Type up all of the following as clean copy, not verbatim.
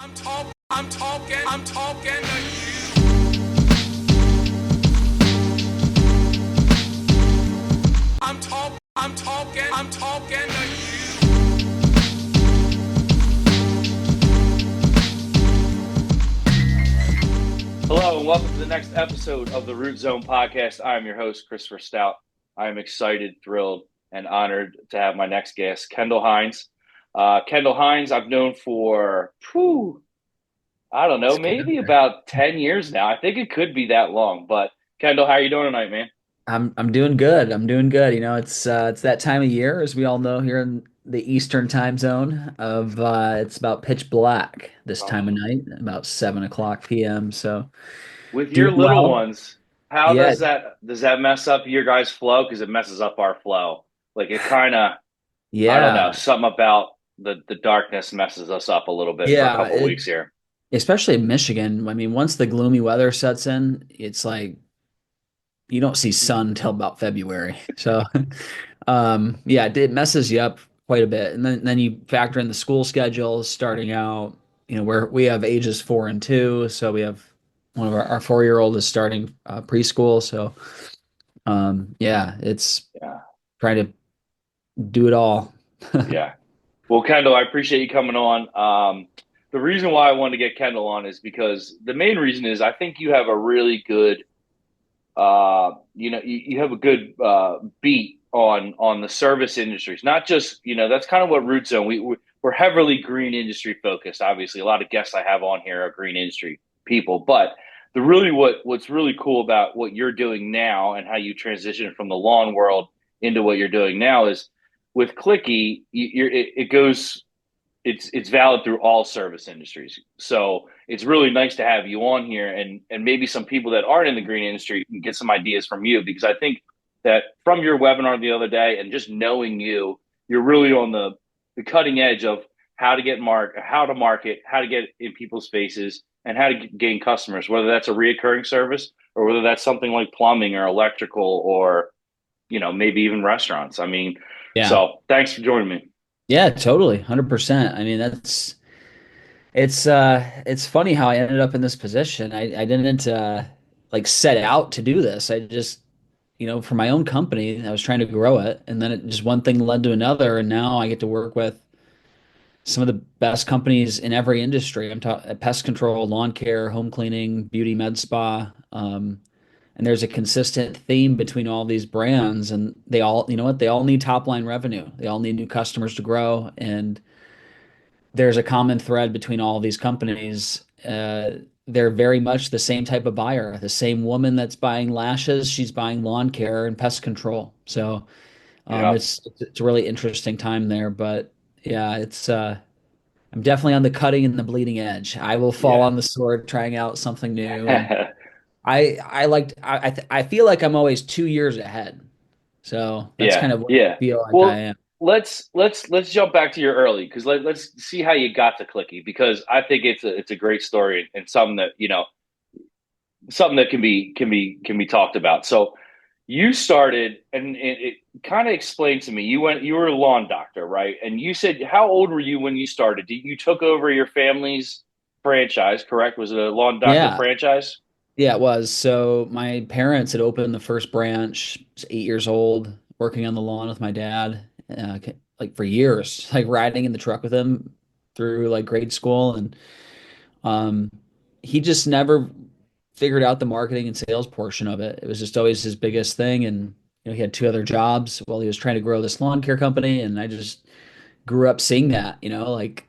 I'm talking to you. I'm talking to you. Hello and welcome to the next episode of the Root Zone podcast. I'm your host, Christopher Stout. I am excited, thrilled, and honored to have my next guest, Kendall Hines. Kendall Hines, I've known for, I don't know, Let's get maybe out there. about 10 years now. I think it could be that long. But Kendall, how are you doing tonight, man? I'm doing good. I'm doing good. It's that time of year, as we all know, here in the Eastern time zone of it's about pitch black this Oh, time of night, about 7 o'clock p.m. So with your doing little well. ones, how Yeah, does that mess up your guys' flow? Because it messes up our flow. Like it kind of, I don't know, yeah, something about the darkness messes us up a little bit for a yeah. couple of weeks here. Especially in Michigan. I mean, once the gloomy weather sets in, it's like you don't see sun till about February. So yeah, it messes you up quite a bit. And then you factor in the school schedules starting out, where we have ages 4 and 2. So we have one of our 4-year-old is starting preschool. So yeah, it's Yeah. trying to do it all. Yeah. Well, Kendall, I appreciate you coming on. The reason why I wanted to get Kendall on is because the main reason is I think you have a really good, you have a good beat on the service industries. Not just, that's kind of what Root Zone. We're heavily green industry focused. Obviously, a lot of guests I have on here are green industry people, but what's really cool about what you're doing now and how you transition from the lawn world into what you're doing now is with Clicki, it goes it's valid through all service industries. So it's really nice to have you on here and maybe some people that aren't in the green industry can get some ideas from you because I think that from your webinar the other day and just knowing you, you're really on the cutting edge of how to market, how to get in people's faces, and how to gain customers, whether that's a reoccurring service or whether that's something like plumbing or electrical or maybe even restaurants. I mean, Yeah. so thanks for joining me. Yeah, totally. 100%. I mean, it's funny how I ended up in this position. I didn't like set out to do this. I just for my own company, I was trying to grow it, and then it just one thing led to another, and now I get to work with some of the best companies in every industry. I'm talking pest control, lawn care, home cleaning, beauty, med spa. And there's a consistent theme between all these brands, and they all, you know what, they all need top line revenue. They all need new customers to grow, and there's a common thread between all these companies. They're very much the same type of buyer. The same woman that's buying lashes, she's buying lawn care and pest control. So Yeah. it's a really interesting time there. But yeah, it's I'm definitely on the cutting and the bleeding edge. I will fall Yeah. on the sword trying out something new, and I feel like I'm always 2 years ahead. So that's Yeah, kind of what I yeah. feel like I Well, am. let's jump back to your early because let's see how you got to Clicky because I think it's a great story and something that something that can be talked about. So you started and it kind of explained to me you were a lawn doctor, right? And you said how old were you when you started? You took over your family's franchise, correct? Was it a lawn doctor Yeah, franchise? yeah, it was. So my parents had opened the first branch. I was 8 years old, working on the lawn with my dad, like for years, like riding in the truck with him through like grade school, and um, he just never figured out the marketing and sales portion of it. It was just always his biggest thing, and he had two other jobs while he was trying to grow this lawn care company, and I just grew up seeing that, like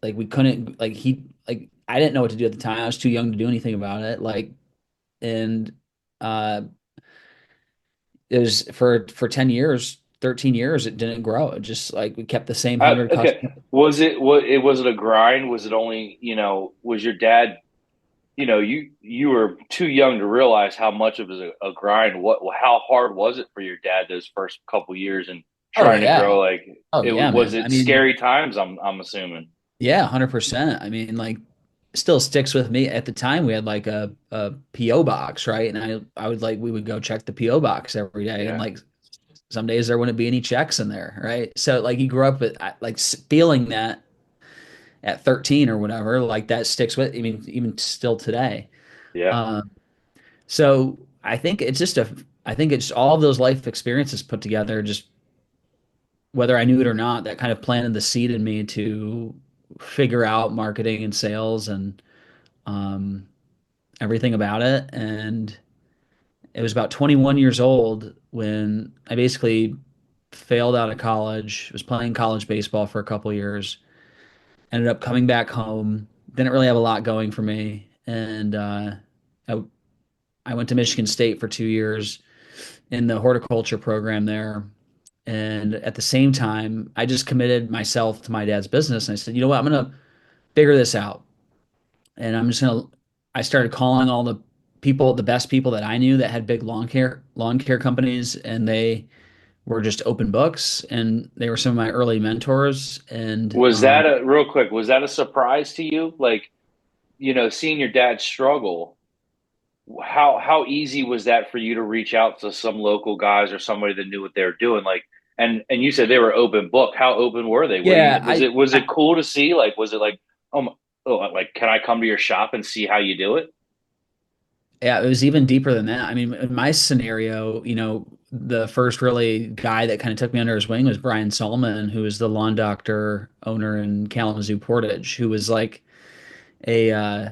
we couldn't, like he, like I didn't know what to do at the time. I was too young to do anything about it, like and uh it was for 10 years, 13 years it didn't grow. It just like we kept the same 100 Okay. customers. Was it a grind? Was it only, was your dad, you were too young to realize how much of it was a grind. How hard was it for your dad those first couple years and Oh trying to yeah. grow like Oh yeah, was man. I it mean, scary times, I'm assuming. yeah, 100%. I mean, like still sticks with me. At the time we had like a PO box, right? And I would like we would go check the PO box every day, and Yeah. like some days there wouldn't be any checks in there, right? So like you grew up with like feeling that, at 13 or whatever, like that sticks with, I mean, even still today. Yeah. Um, so I think it's all of those life experiences put together, just whether I knew it or not, that kind of planted the seed in me to figure out marketing and sales and um, everything about it. And it was about 21 years old when I basically failed out of college, was playing college baseball for a couple years, ended up coming back home, didn't really have a lot going for me. And I, I went to Michigan State for 2 years in the horticulture program there. And at the same time, I just committed myself to my dad's business. And I said, you know what? I'm going to figure this out. And I started calling all the people, the best people that I knew that had big lawn care companies. And they were just open books. And they were some of my early mentors. And Was that a real quick? Was that a surprise to you? Like, seeing your dad struggle, how easy was that for you to reach out to some local guys or somebody that knew what they were doing? Like, and you said they were open book. How open were they? Were yeah, you was it cool to see? Like, was it like, oh, like, can I come to your shop and see how you do it? yeah, it was even deeper than that. I mean, in my scenario, the first really guy that kind of took me under his wing was Brian Solomon, who was the lawn doctor owner in Kalamazoo Portage, who was like a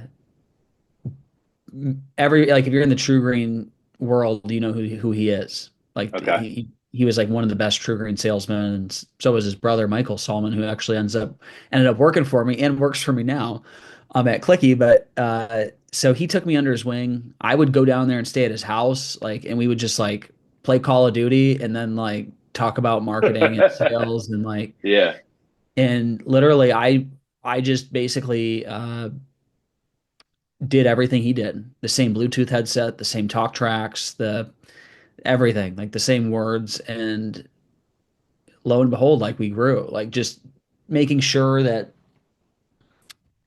every like if you're in the True Green world, you know who he is. Like Okay. he was like one of the best True Green salesmen, and so was his brother Michael Solomon, who actually ended up working for me and works for me now. I'm at Clicki, but so he took me under his wing. I would go down there and stay at his house, like, and we would just like play Call of Duty and then like talk about marketing and sales and like, Yeah. and literally I just basically did everything he did. The same Bluetooth headset, the same talk tracks, the everything, like the same words. And lo and behold, like we grew, like just making sure that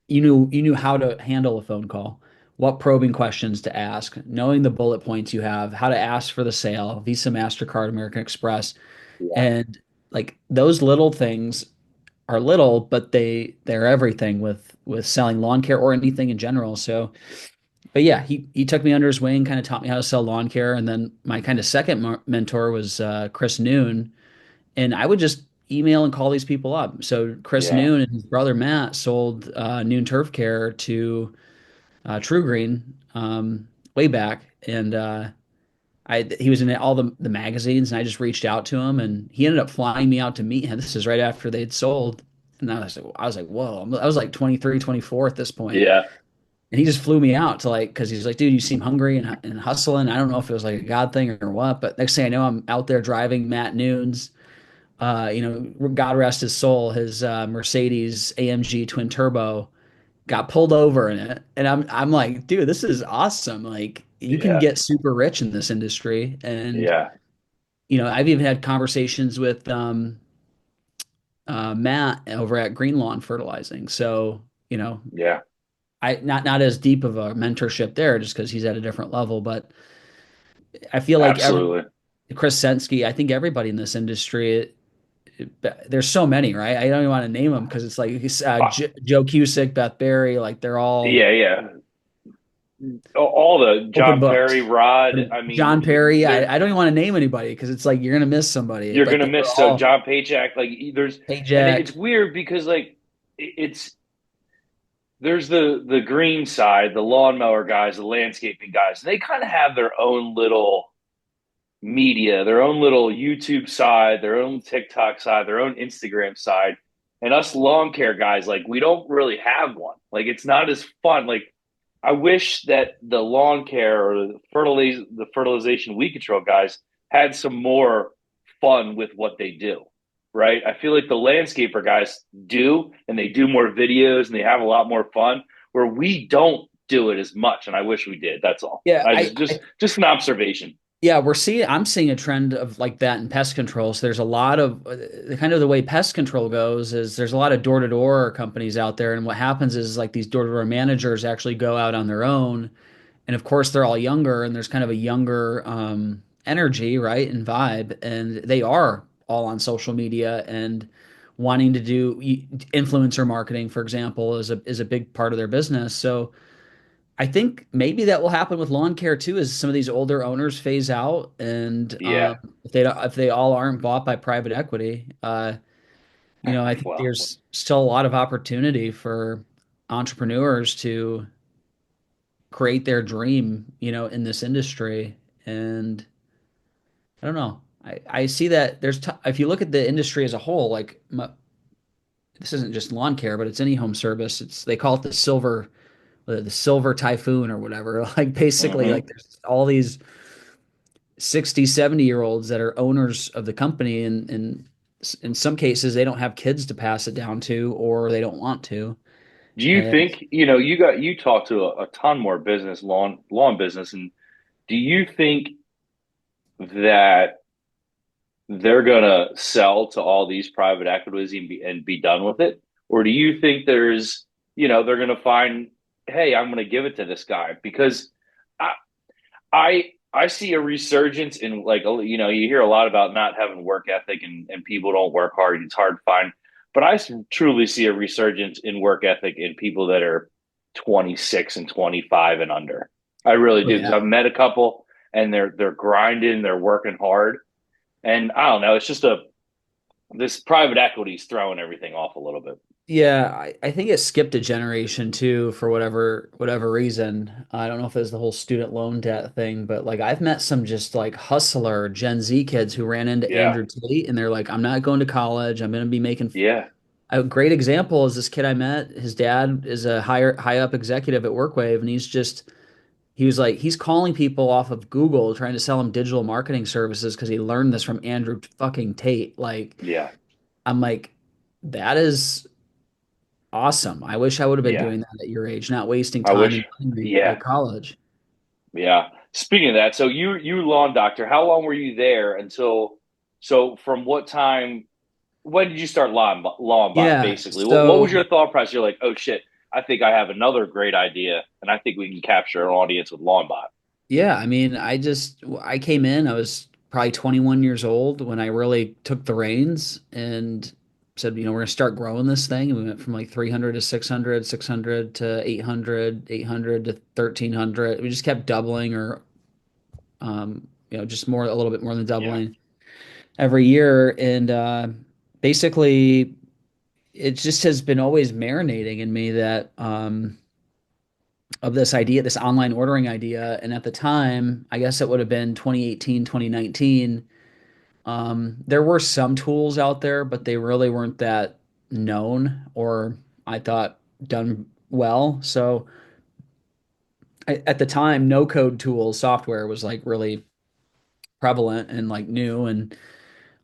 you knew how to handle a phone call, what probing questions to ask, knowing the bullet points you have, how to ask for the sale, Visa, MasterCard, American Express. Yeah. And like those little things are little, but they're everything with selling lawn care or anything in general. So but yeah, he took me under his wing, kind of taught me how to sell lawn care, and then my kind of second mentor was Chris Noon, and I would just email and call these people up. So Chris Yeah. Noon and his brother Matt sold Noon Turf Care to True Green way back, and he was in all the magazines, and I just reached out to him, and he ended up flying me out to meet him. This is right after they'd sold, and I was like, whoa, I was like 23, 24 at this point. Yeah. And he just flew me out to like, because he's like, dude, you seem hungry and hustling. I don't know if it was like a God thing or what, but next thing I know, I'm out there driving Matt Noon's, God rest his soul, his Mercedes AMG twin turbo got pulled over in it. And I'm like, dude, this is awesome. Like, you can Yeah. get super rich in this industry. And, Yeah. I've even had conversations with Matt over at Green Lawn Fertilizing. So, Yeah. I not as deep of a mentorship there just because he's at a different level, but I feel like Absolutely. Chris Sensky, I think everybody in this industry, there's so many, right? I don't even want to name them because it's like Joe Cusick, Beth Berry, like they're all Yeah. Yeah. All the open John Perry, books. Rod. I John Perry, mean, I don't even want to name anybody because it's like you're gonna miss somebody, you're but gonna they were miss so all John Paycheck. Like, Hey and Jack, it's weird because like it's there's the green side, the lawnmower guys, the landscaping guys. They kind of have their own little media, their own little YouTube side, their own TikTok side, their own Instagram side. And us lawn care guys, like, we don't really have one. Like, it's not as fun. Like, I wish that the lawn care or the fertilization weed control guys had some more fun with what they do. Right. I feel like the landscaper guys do, and they do more videos and they have a lot more fun where we don't do it as much. And I wish we did. That's all. yeah, I just an observation. yeah, I'm seeing a trend of like that in pest control. So there's a lot of kind of the way pest control goes is there's a lot of door-to-door companies out there. And what happens is like these door-to-door managers actually go out on their own. And of course they're all younger and there's kind of a younger energy, right? And vibe. And they are all on social media and wanting to do influencer marketing, for example, is a big part of their business. So I think maybe that will happen with lawn care too, as some of these older owners phase out, and Yeah. if they all aren't bought by private equity, I think Well, there's still a lot of opportunity for entrepreneurs to create their dream, in this industry. And I don't know. I see that there's t if you look at the industry as a whole, like this isn't just lawn care, but it's any home service. It's they call it the silver typhoon or whatever. Like basically, like hmm. there's all these 60, 70-year-olds that are owners of the company, and in some cases they don't have kids to pass it down to, or they don't want to. Do you And think, you talk to a ton more business, lawn business, and do you think that they're gonna sell to all these private equities and be done with it? Or do you think they're gonna find, hey, I'm gonna give it to this guy? Because I I see a resurgence in, like, you hear a lot about not having work ethic, and people don't work hard. It's hard to find, but truly see a resurgence in work ethic in people that are 26 and 25 and under. I really oh do, because yeah. I've met a couple, and they're grinding, they're working hard, and I don't know. It's just a this private equity's throwing everything off a little bit. Yeah, I think it skipped a generation too for whatever reason. I don't know if it's the whole student loan debt thing, but like I've met some just like hustler Gen Z kids who ran into Yeah, Andrew Tate and they're like, I'm not going to college. I'm going to be making yeah, a great example is this kid I met. His dad is a high up executive at WorkWave, and he was like he's calling people off of Google trying to sell them digital marketing services because he learned this from Andrew fucking Tate. Like yeah, I'm like, that is awesome. I wish I would have been yeah. doing that at your age, not wasting I time wish. and money Yeah, at college. yeah. Speaking of that, so you lawn doctor, how long were you there until? So from what time? When did you start lawn bot? Yeah. Basically, what was So your thought process? You're like, oh shit, I think I have another great idea, and I think we can capture an audience with lawn bot. yeah, I mean, I came in, I was probably 21 years old when I really took the reins and said, we're going to start growing this thing. And we went from like 300 to 600, 600 to 800, 800 to 1300. We just kept doubling or, just a little bit more than Yeah, doubling every year. And basically, it just has been always marinating in me that, of this idea, this online ordering idea. And at the time, I guess it would have been 2018, 2019. There were some tools out there, but they really weren't that known or I thought done well. So at the time, no code tools software was like really prevalent and like new. And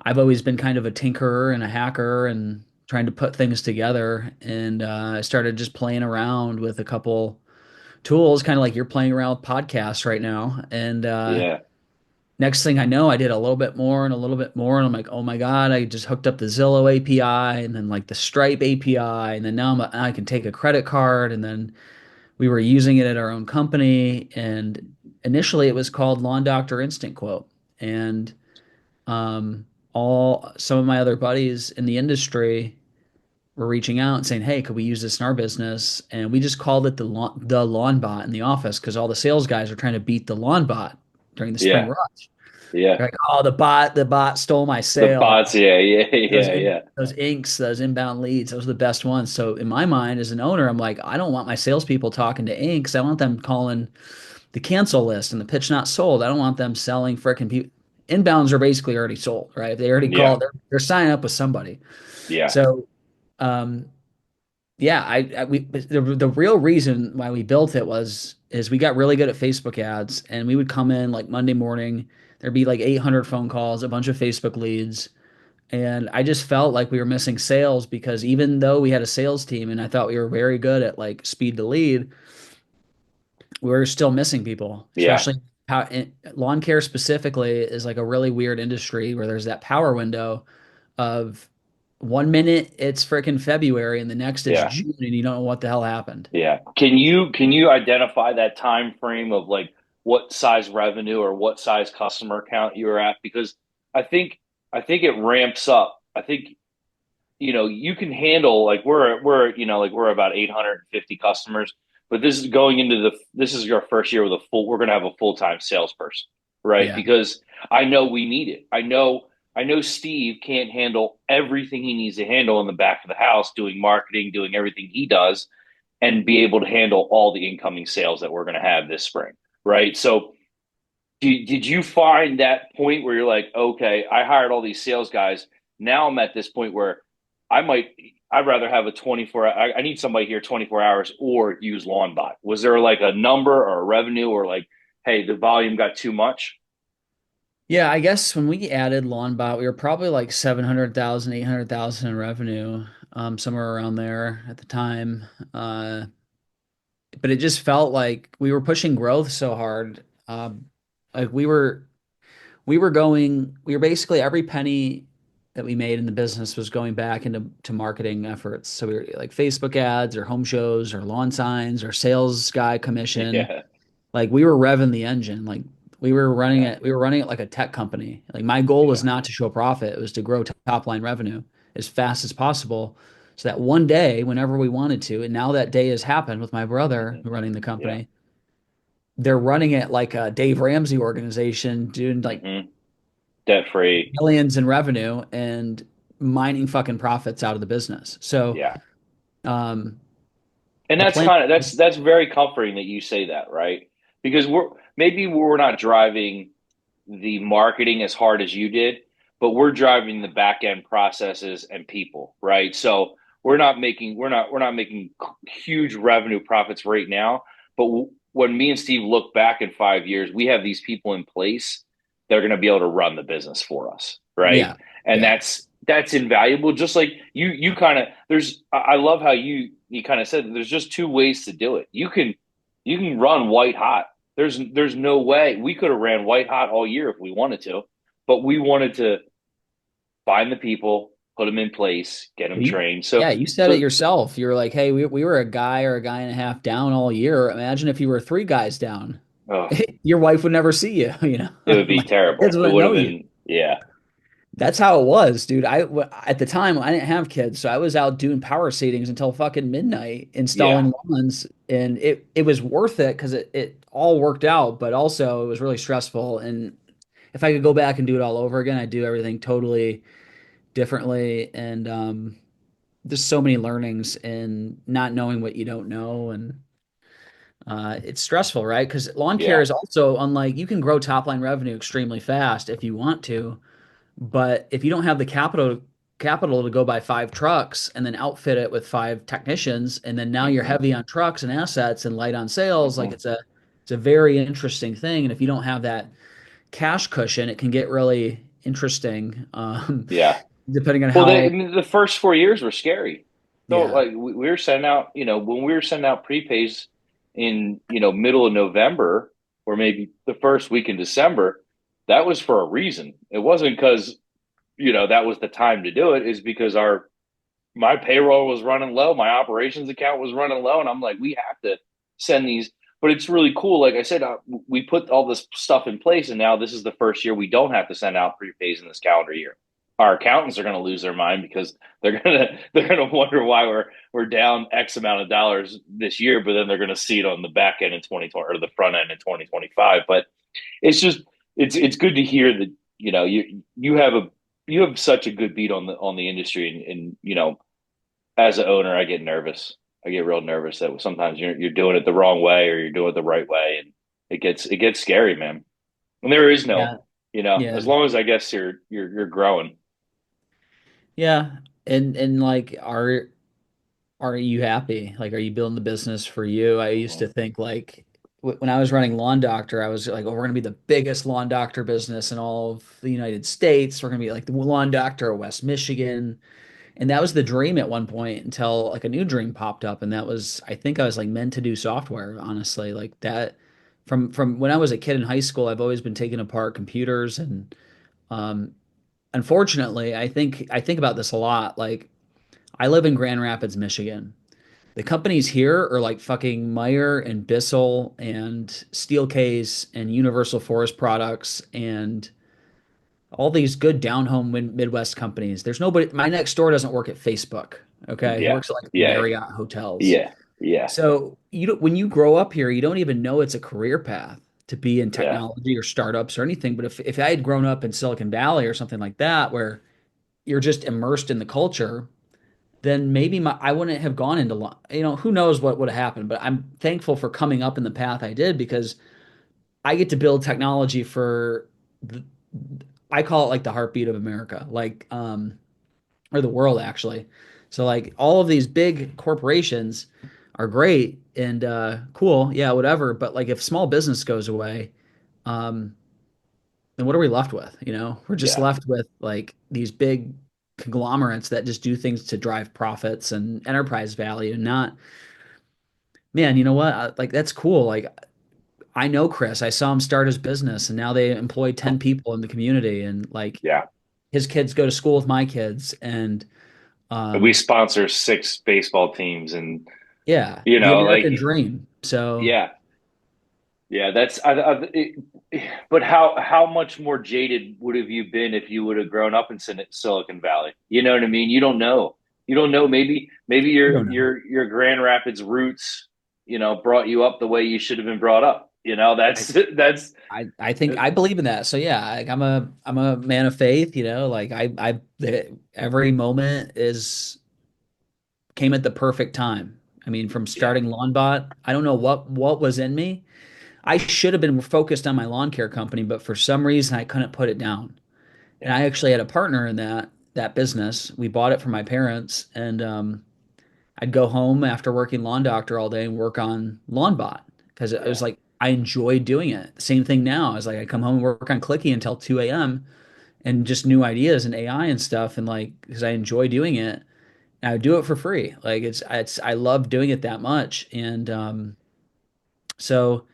I've always been kind of a tinkerer and a hacker and trying to put things together. And I started just playing around with a couple tools, kind of like you're playing around with podcasts right now. And yeah, next thing I know, I did a little bit more and a little bit more. And I'm like, oh my God, I just hooked up the Zillow API and then like the Stripe API. And then I can take a credit card. And then we were using it at our own company. And initially it was called Lawn Doctor Instant Quote. And um, all some of my other buddies in the industry were reaching out and saying, "Hey, could we use this in our business?" And we just called it the lawn bot in the office because all the sales guys are trying to beat the lawn bot during the spring yeah, rush. yeah. They're like, "Oh, the bot stole my The sale." bots, yeah, yeah, yeah, yeah, Those inks, those inbound leads, those are the best ones. So in my mind, as an owner, I'm like, I don't want my salespeople talking to inks. I want them calling the cancel list and the pitch not sold. I don't want them selling frickin' people. Inbounds are basically already sold, right? They already yeah, called. They're signing up with somebody. yeah, So um, yeah, the real reason why we built it is we got really good at Facebook ads, and we would come in like Monday morning, there'd be like 800 phone calls, a bunch of Facebook leads, and I just felt like we were missing sales because even though we had a sales team and I thought we were very good at like speed to lead, we were still missing people, yeah, especially lawn care specifically is like a really weird industry where there's that power window of 1 minute it's freaking February and the next it's yeah. June and you don't know what the hell happened. Yeah. Can you identify that time frame of, like, what size revenue or what size customer count you were at? Because I think I think it ramps up. I think you can handle like we're about 850 customers, but this is going into this is your first year with a full we're going to have a full-time salesperson, right? Yeah. Because I know we need it. I know Steve can't handle everything he needs to handle in the back of the house, doing marketing, doing everything he does, and be able to handle all the incoming sales that we're going to have this spring, right? So did you find that point where you're like, okay, I hired all these sales guys. Now I'm at this point where I might, I'd rather have a 24, I need somebody here 24 hours or use LawnBot. Was there like a number or a revenue or like, hey, the volume got too much? Yeah, I guess when we added LawnBot, we were probably like 700,000, 800,000 in revenue, somewhere around there at the time. But it just felt like we were pushing growth so hard. Like we were basically every penny that we made in the business was going back into marketing efforts. So we were like Facebook ads or home shows or lawn signs or sales guy commission. Yeah. Like we were revving the engine. Like Yeah. we were running it like a tech company. Like my goal was Yeah. not to show profit, it was to grow top line revenue as fast as possible. So that one day, whenever we wanted to, and now that day has happened with my brother Hmm. running the Yeah. company, they're running it like a Dave Ramsey organization, doing like Hmm. Debt free. millions in revenue and mining fucking profits out of the business. So Yeah. um, And the that's plan, kind of that's very comforting that you say that, right? Because we're not driving the marketing as hard as you did, but we're driving the back end processes and people, right? So we're not making huge revenue profits right now, but when me and Steve look back in 5 years, we have these people in place that are going to be able to run the business for us, right? yeah, And yeah. that's invaluable. Just like you kind of I love how you kind of said that there's just two ways to do it. You can run white hot. There's no way we could have ran white hot all year if we wanted to, but we wanted to find the people, put them in place, get them You, trained. yeah, So you said it so yourself. You were like, hey, we were a guy or a guy and a half down all year. Imagine if you were three guys down. oh, Your wife would never see you, you know? it would be Like kids terrible. It wouldn't would know have you. been yeah, That's how it was, dude. At the time I didn't have kids, so I was out doing power seedings until fucking midnight yeah, installing lawns, and it was worth it because it all worked out, but also it was really stressful. And if I could go back and do it all over again, I'd do everything totally differently. And there's so many learnings in not knowing what you don't know, and it's stressful, right? Because lawn care yeah, is also unlike you can grow top line revenue extremely fast if you want to. But if you don't have the capital to go buy five trucks and then outfit it with five technicians, and then now you're hmm heavy on trucks and assets and light on sales, like hmm it's a very interesting thing. And if you don't have that cash cushion, it can get really interesting, yeah. depending on Well, how. the first 4 years were scary. So, Yeah. like, we were sending out, when we were sending out prepays in, middle of November or maybe the first week in December, that was for a reason. It wasn't because, that was the time to do it. Is because my payroll was running low, my operations account was running low, and I'm like, we have to send these. But it's really cool. Like I said, we put all this stuff in place, and now this is the first year we don't have to send out prepays in this calendar year. Our accountants are going to lose their mind because they're gonna wonder why we're down X amount of dollars this year, but then they're going to see it on the back end in 2020 or the front end in 2025. But it's just it's good to hear that you have such a good beat on the industry, and as an owner, I get nervous. I get real nervous that sometimes you're doing it the wrong way or you're doing it the right way, and it gets scary, man. And there is no, Yeah. as Yeah. long as I guess you're growing. Yeah. And like are you happy? Like, are you building the business for you? I used to Mhm. think like when I was running Lawn Doctor, I was like, oh, we're going to be the biggest lawn doctor business in all of the United States. We're going to be like the Lawn Doctor of West Michigan. And that was the dream at one point until like a new dream popped up. And that was, I think I was like meant to do software, honestly. Like that from when I was a kid in high school, I've always been taking apart computers. And um, unfortunately, I think about this a lot. Like I live in Grand Rapids, Michigan. The companies here are like fucking Meyer and Bissell and Steelcase and Universal Forest Products and all these good down home Midwest companies. There's nobody. My next door doesn't work at Facebook. Okay, he Yeah. works at like Yeah. Marriott hotels. Yeah. Yeah. So you don't, when you grow up here, you don't even know it's a career path to be in Yeah. technology or startups or anything. But if I had grown up in Silicon Valley or something like that, where you're just immersed in the culture, then maybe I wouldn't have gone into who knows what would have happened. But I'm thankful for coming up in the path I did because I get to build technology for the, I call it like the heartbeat of America, like or the world actually. So like all of these big corporations are great and cool, yeah, whatever. But like if small business goes away, um, then what are we left with? We're just Yeah. left with like these big conglomerates that just do things to drive profits and enterprise value, not, man, you know what? Like that's cool. Like I know Chris. I saw him start his business and now they employ 10 people in the community and like Yeah. his kids go to school with my kids and We um sponsor 6 baseball teams, and yeah, you the know, like, American dream. So yeah, yeah. But how much more jaded would have you been if you would have grown up in Silicon Valley? You know what I mean? You don't know. You don't know. Maybe you your don't know. Grand Rapids roots, brought you up the way you should have been brought up. I, That's I think I believe in that. So yeah, like I'm a man of faith, like every moment is came at the perfect time. I mean, from yeah, starting LawnBot, I don't know what was in me. I should have been focused on my lawn care company, but for some reason I couldn't put it down. And yeah, I actually had a partner in that business. We bought it from my parents, and I'd go home after working lawn doctor all day and work on LawnBot because it yeah, was like I enjoyed doing it. Same thing now. It's like I come home and work on Clicki until 2 a.m. and just new ideas and AI and stuff, and like because I enjoy doing it. And I would do it for free. Like it's I love doing it that much, and so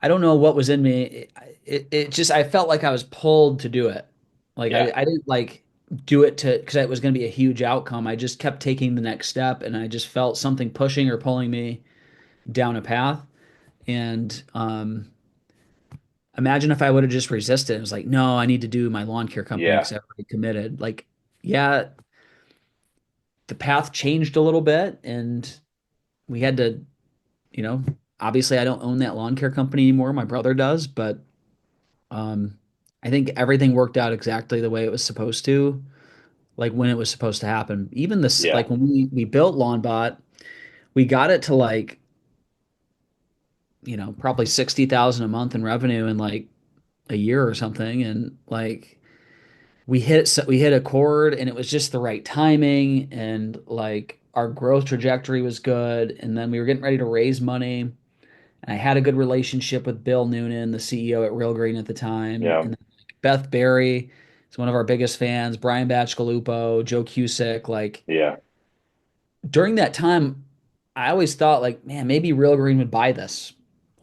I don't know what was in me. It just I felt like I was pulled to do it. Like yeah. I didn't like do it to because it was going to be a huge outcome. I just kept taking the next step, and I just felt something pushing or pulling me down a path. And imagine if I would have just resisted. It was like, no, I need to do my lawn care company Yeah. because I've already committed. Like, yeah, the path changed a little bit, and we had to, you know, obviously I don't own that lawn care company anymore. My brother does, but Um, I think everything worked out exactly the way it was supposed to, like when it was supposed to happen. Even this, Yeah. like when we built LawnBot, we got it to like, probably 60,000 a month in revenue in like a year or something. And like we hit a chord and it was just the right timing and like our growth trajectory was good. And then we were getting ready to raise money. And I had a good relationship with Bill Noonan, the CEO at Real Green at the time, Yeah. and then like, Beth Berry is one of our biggest fans. Brian Batchgalupo, Joe Cusick. Like Yeah. during that time, I always thought like, man, maybe Real Green would buy this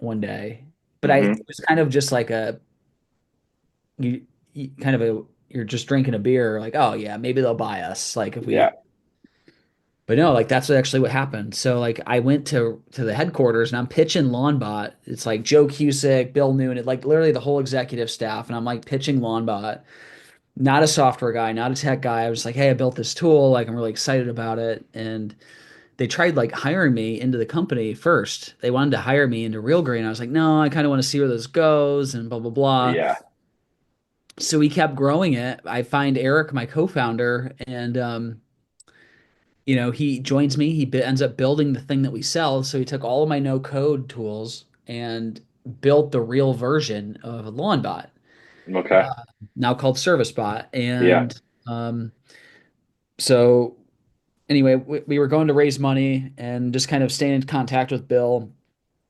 one day. But it Hmm. was kind of just like you kind of you're just drinking a beer, like, oh yeah, maybe they'll buy us. Like if Yeah. we But no, like that's actually what happened. So like I went to the headquarters and I'm pitching LawnBot. It's like Joe Cusick, Bill Noonan, like literally the whole executive staff, and I'm like pitching LawnBot. Not a software guy, not a tech guy. I was like, hey, I built this tool. Like I'm really excited about it. And they tried like hiring me into the company first. They wanted to hire me into Real Green. I was like, no, I kind of want to see where this goes and blah blah blah. Yeah. So we kept growing it. I find Eric, my co-founder, and he joins me. Ends up building the thing that we sell. So he took all of my no code tools and built the real version of a LawnBot, Okay. now called ServiceBot. Yeah. And so anyway, we were going to raise money and just kind of staying in contact with Bill.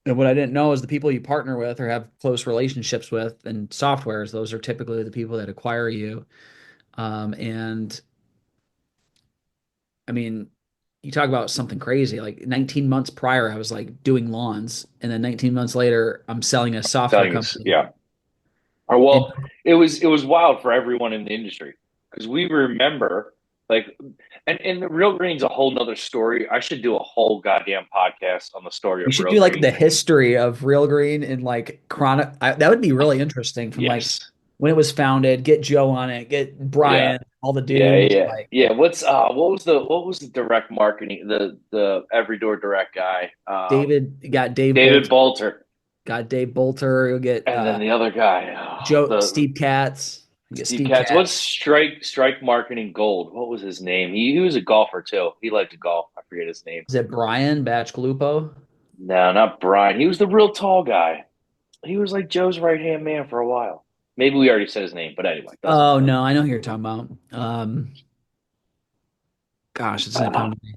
And what I didn't know is the people you partner with or have close relationships with and softwares, those are typically the people that acquire you. And I mean, you talk about something crazy. Like 19 months prior, I was like doing lawns, and then 19 months later, I'm selling a software Telling us. company. Yeah. And Well, it was wild for everyone in the industry because we remember, like, and the Real Green's a whole nother story. I should do a whole goddamn podcast on the story we of should Real do like Green. the history of Real Green and like chronic. That would be really interesting from like Yes. when it was founded, get Joe on it, get Yeah. Brian, all the Yeah, dudes. yeah, Like yeah. What was the direct marketing, the every door direct guy? David, got Dave David Bolter, Bolter, got Dave Bolter. You'll get and then the other guy, Joe, the Steve Katz. You get Steve Steve Katz. What's Katz. Strike Marketing Gold? What was his name? He was a golfer too. He liked to golf. I forget his name. Is it Brian Batchgalupo? No, not Brian. He was the real tall guy. He was like Joe's right hand man for a while. Maybe we already said his name, but anyway, doesn't Oh matter. no, I know who you're talking about. Gosh, it's gonna Uh, come to me.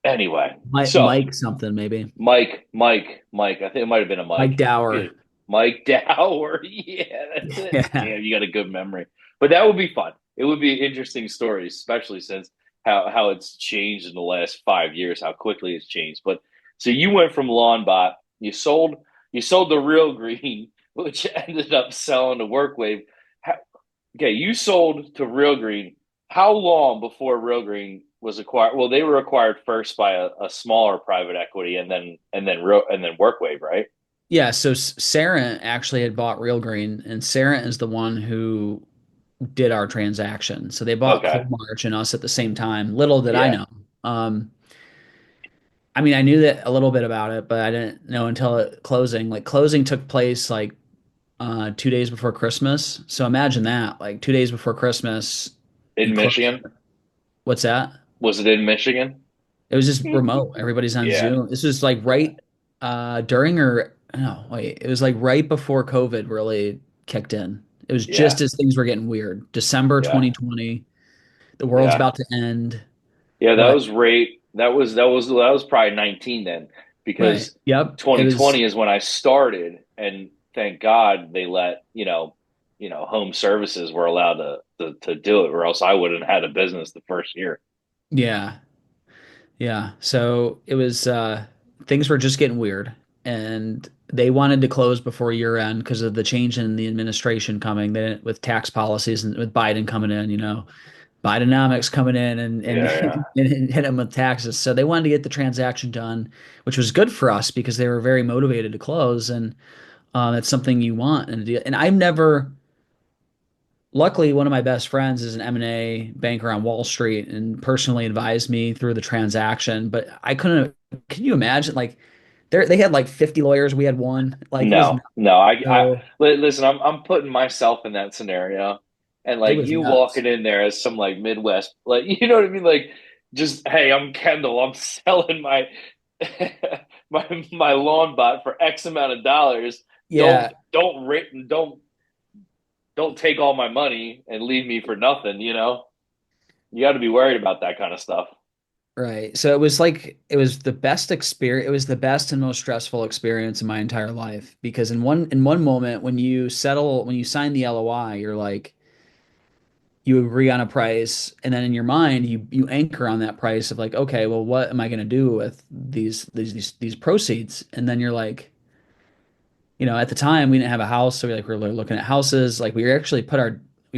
anyway, so Mike something maybe. Mike. I think it might have been a Mike Mike. Dower. Good. Mike Dower. Yeah, that's it. Yeah. Damn, you got a good memory. But that would be fun. It would be interesting stories, especially since how it's changed in the last 5 years, how quickly it's changed. But so you went from lawn bot, you sold the real green, which ended up selling to Workwave. How, okay, you sold to Real Green. How long before Real Green was acquired? Well, they were acquired first by a smaller private equity, and then Workwave, right? Yeah, so Sarah actually had bought Real Green, and Sarah is the one who did our transaction. So they bought Okay, Coldmarch and us at the same time. Little did I yeah, know. I mean, I knew that a little bit about it, but I didn't know until closing. Like closing took place like 2 days before Christmas. So imagine that, like 2 days before Christmas, you in close. Michigan. What's that? Was it in Michigan? It was just remote. Everybody's on Yeah, Zoom. This was like yeah, right during or no, wait, it was like right before COVID really kicked in. It was yeah, just as things were getting weird. December yeah, 2020, the world's yeah. about to end. Yeah, that But was right. That was probably 19 then, right. because Yep. It was 2020 is when I started, and thank God they let home services were allowed to do it, or else I wouldn't have had a business the first year. yeah. Yeah. So it was things were just getting weird and they wanted to close before year end because of the change in the administration coming with tax policies and with Biden coming in, Bidenomics coming in and, Yeah, and hit them with taxes. So they wanted to get the transaction done, which was good for us because they were very motivated to close. And that's something you want in a deal. And I've never, luckily, one of my best friends is an M&A banker on Wall Street and personally advised me through the transaction. But I couldn't, can you imagine? Like, they had like 50 lawyers. We had one. Like, it was no, no. so, Listen. I'm putting myself in that scenario, and it like was you nuts. walking in there as some like Midwest, like you know what I mean, like just hey, I'm Kendall. I'm selling my my lawn bot for X amount of dollars. Yeah. Don't take all my money and leave me for nothing. You got to be worried about that kind of stuff. Right. So it was like it was the best experience. It was the best and most stressful experience in my entire life because in one moment when you sign the LOI, you're like you agree on a price and then in your mind you anchor on that price of like, okay, well what am I going to do with these proceeds? And then you're like, at the time we didn't have a house, so we were looking at houses. Like we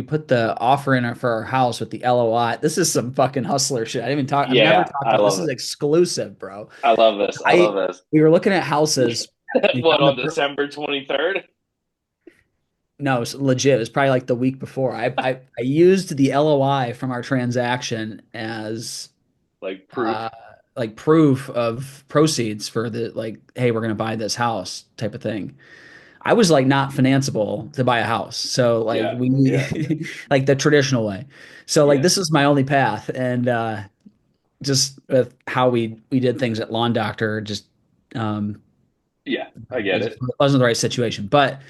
put the offer in for our house with the LOI. This is some fucking hustler shit. I've never Yeah, talked I about this love is it. exclusive, bro. I love this. I love I this. We were looking at houses. We What, found on December 23rd? no, it's legit. It was probably like the week before. I used the LOI from our transaction as Like uh proof. like proof of proceeds for the like, hey, we're gonna buy this house type of thing. I was like not financeable to buy a house. So like Yeah, we yeah, like the traditional way. So like yeah, this is my only path. And just with how we did things at Lawn Doctor, just um yeah. I get it it. wasn't the right situation. But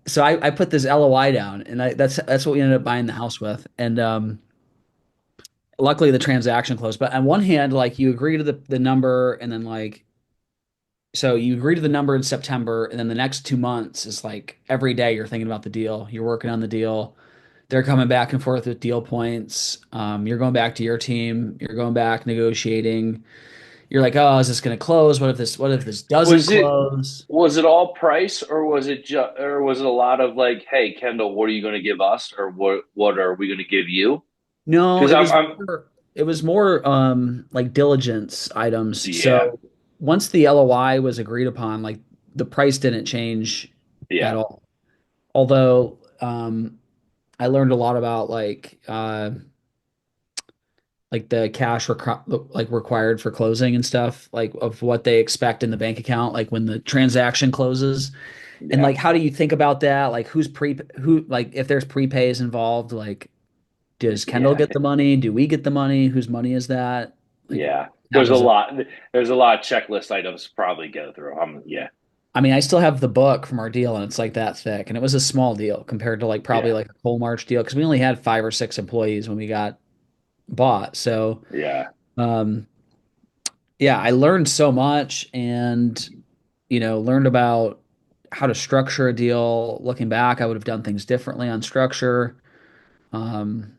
so I put this LOI down and that's what we ended up buying the house with. And luckily the transaction closed. But on one hand, like you agree to the number and then like so you agree to the number in September, and then the next 2 months is like every day you're thinking about the deal. You're working on the deal. They're coming back and forth with deal points. You're going back to your team. You're going back negotiating. You're like, oh, is this going to close? What if this doesn't Was it close? was it all price, or was it a lot of like, hey, Kendall, what are you going to give us, or what are we going to give you? No, Because it I'm was I'm more like diligence items. yeah, So once the LOI was agreed upon, like the price didn't change at yeah. all. Although I learned a lot about like the like required for closing and stuff, like of what they expect in the bank account, like when the transaction closes. And Yeah. like, how do you think about that? Like, who, like, if there's prepays involved, like, does Kendall Yeah. get the money? Do we get the money? Whose money is that? Like, Yeah. how There's a does it? lot. There's a lot of checklist items to probably go through. Yeah. I mean, I still have the book from our deal, and it's like that thick, and it was a small deal compared to like probably Yeah. like a Coal March deal because we only had 5 or 6 employees when we got bought. So, Yeah. um, yeah, I learned so much, and learned about how to structure a deal. Looking back, I would have done things differently on structure. Um,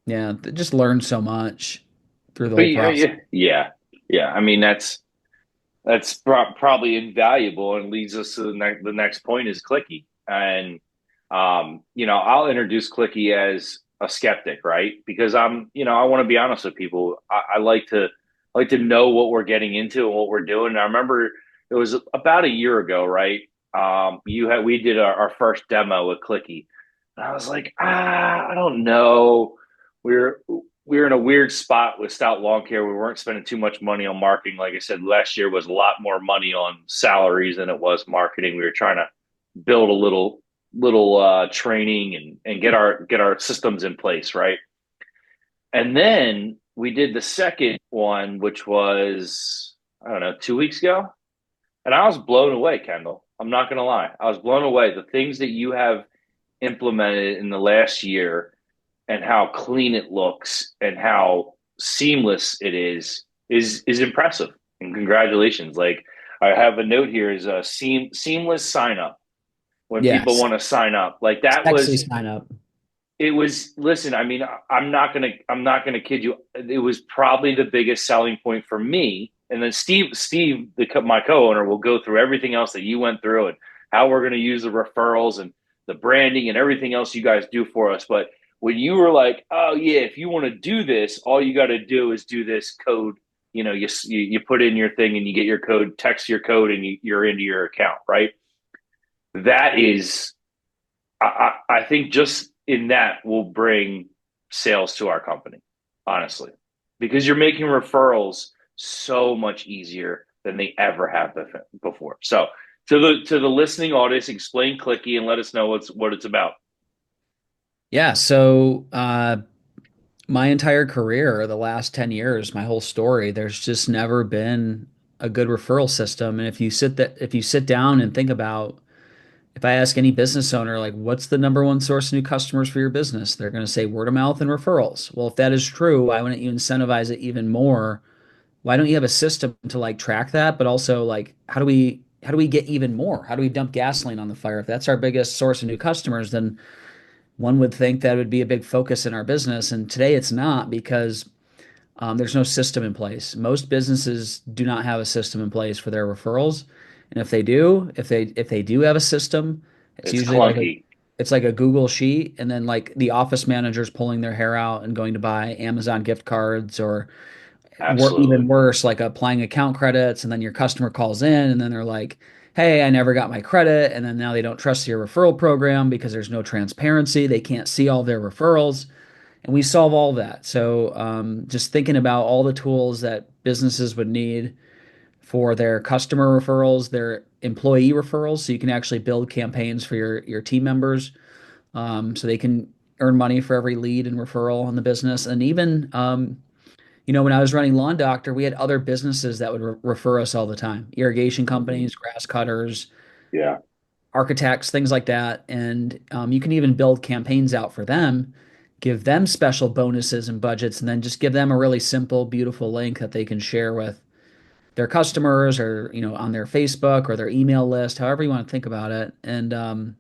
yeah, just learned so much through the But whole process. yeah. Yeah. I mean, that's probably invaluable and leads us to the next point is Clicki. And I'll introduce Clicki as a skeptic, right? Because I want to be honest with people. I like to know what we're getting into and what we're doing. And I remember it was about a year ago, right? We did our first demo with Clicki, and I was like, I don't know. We're we were in a weird spot with Stout Lawn Care. We weren't spending too much money on marketing. Like I said, last year was a lot more money on salaries than it was marketing. We were trying to build a little training and get our systems in place, right? And then we did the second one, which was I don't know 2 weeks ago, and I was blown away, Kendall. I'm not going to lie, I was blown away. The things that you have implemented in the last year and how clean it looks and how seamless it is impressive. And congratulations. Like I have a note here is a seamless sign up when people Yes, want to sign up. Like that sexy was sign up. it was listen, I mean, I'm not gonna kid you. It was probably the biggest selling point for me. And then Steve, my co-owner, will go through everything else that you went through and how we're gonna use the referrals and the branding and everything else you guys do for us. But when you were like, oh yeah, if you want to do this, all you got to do is do this code. You put in your thing and you get your code, text your code, and you're into your account, right? That is I think just in that will bring sales to our company, honestly, because you're making referrals so much easier than they ever have before. So to the listening audience, explain Clicky and let us know what it's about. Yeah, so my entire career, the last 10 years, my whole story, there's just never been a good referral system. And if you sit down and think about, if I ask any business owner, like, what's the number one source of new customers for your business? They're going to say word of mouth and referrals. Well, if that is true, why wouldn't you incentivize it even more? Why don't you have a system to like track that? But also, like, how do we get even more? How do we dump gasoline on the fire? If that's our biggest source of new customers, then one would think that would be a big focus in our business. And today it's not because there's no system in place. Most businesses do not have a system in place for their referrals. And if they do have a system, it's It's usually like a clunky. it's like a Google sheet, and then like the office managers pulling their hair out and going to buy Amazon gift cards, or even Absolutely. worse, like applying account credits, and then your customer calls in and then they're like, "Hey, I never got my credit," and then now they don't trust your referral program because there's no transparency. They can't see all their referrals, and we solve all that. So, just thinking about all the tools that businesses would need for their customer referrals, their employee referrals, so you can actually build campaigns for your team members, so they can earn money for every lead and referral in the business. And even when I was running Lawn Doctor, we had other businesses that would refer us all the time: irrigation Mm-hmm. companies, grass cutters, Yeah. architects, things like that. And you can even build campaigns out for them, give them special bonuses and budgets, and then just give them a really simple, beautiful link that they can share with their customers, or on their Facebook or their email list, however you want to think about it. And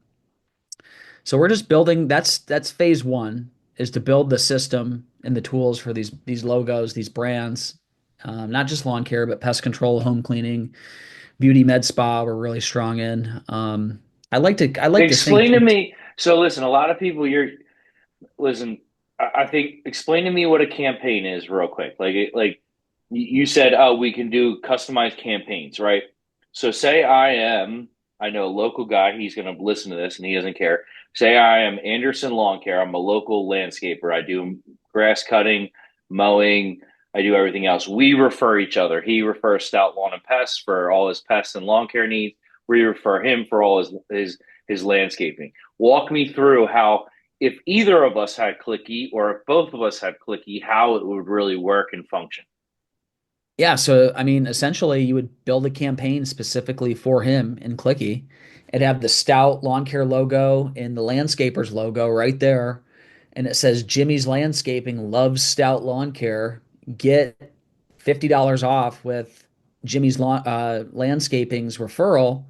so we're just building. That's phase one, is to build the system and the tools for these logos, these brands, not just lawn care, but pest control, home cleaning, beauty, med spa. We're really strong in. I like to think. Explain to me. So listen, a lot of people you're listen, I think explain to me what a campaign is real quick. Like you said, oh, we can do customized campaigns, right? So say I know a local guy, he's going to listen to this and he doesn't care. Say I am Anderson Lawn Care. I'm a local landscaper. I do grass cutting, mowing. I do everything else. We refer each other. He refers Stout Lawn and Pests for all his pests and lawn care needs. We refer him for all his landscaping. Walk me through how, if either of us had Clicki or if both of us had Clicki, how it would really work and function. Yeah, so I mean, essentially, you would build a campaign specifically for him in Clicky. It'd have the Stout Lawn Care logo and the landscapers logo right there. And it says Jimmy's Landscaping loves Stout Lawn Care. Get $50 off with Landscaping's referral.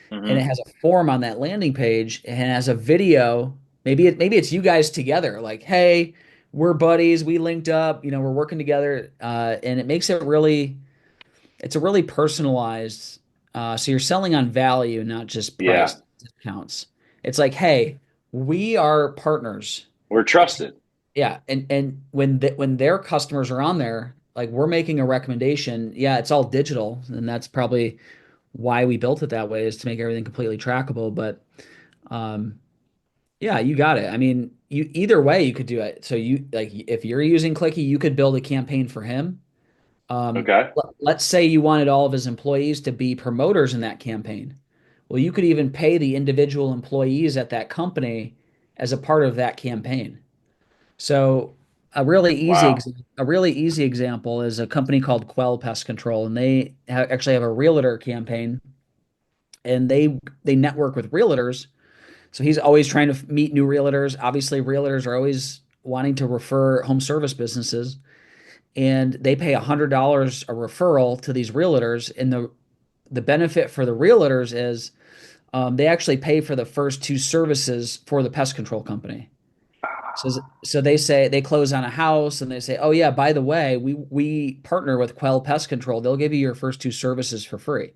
And it Mm-hmm. has a form on that landing page and it has a video. Maybe it's you guys together, like, hey, we're buddies, we linked up, we're working together. And it makes it's a really personalized. So you're selling on value, not just Yeah, price discounts. It's like, hey, we are partners. we're trusted. Yeah, and when their customers are on there, like we're making a recommendation. Yeah, it's all digital, and that's probably why we built it that way is to make everything completely trackable. But um, yeah, you got it. I mean, you either way you could do it. So you like if you're using Clicky, you could build a campaign for him. Okay. Let's say you wanted all of his employees to be promoters in that campaign. Well, you could even pay the individual employees at that company as a part of that campaign. So Wow. a really easy example is a company called Quell Pest Control, and they actually have a realtor campaign, and they network with realtors. So he's always trying to meet new realtors. Obviously, realtors are always wanting to refer home service businesses, and they pay $100 a referral to these realtors. And the benefit for the realtors is they actually pay for the first two services for the pest control company. So, so they say they close on a house and they say, oh yeah, by the way, we partner with Quell Pest Control. They'll give you your first two services for free.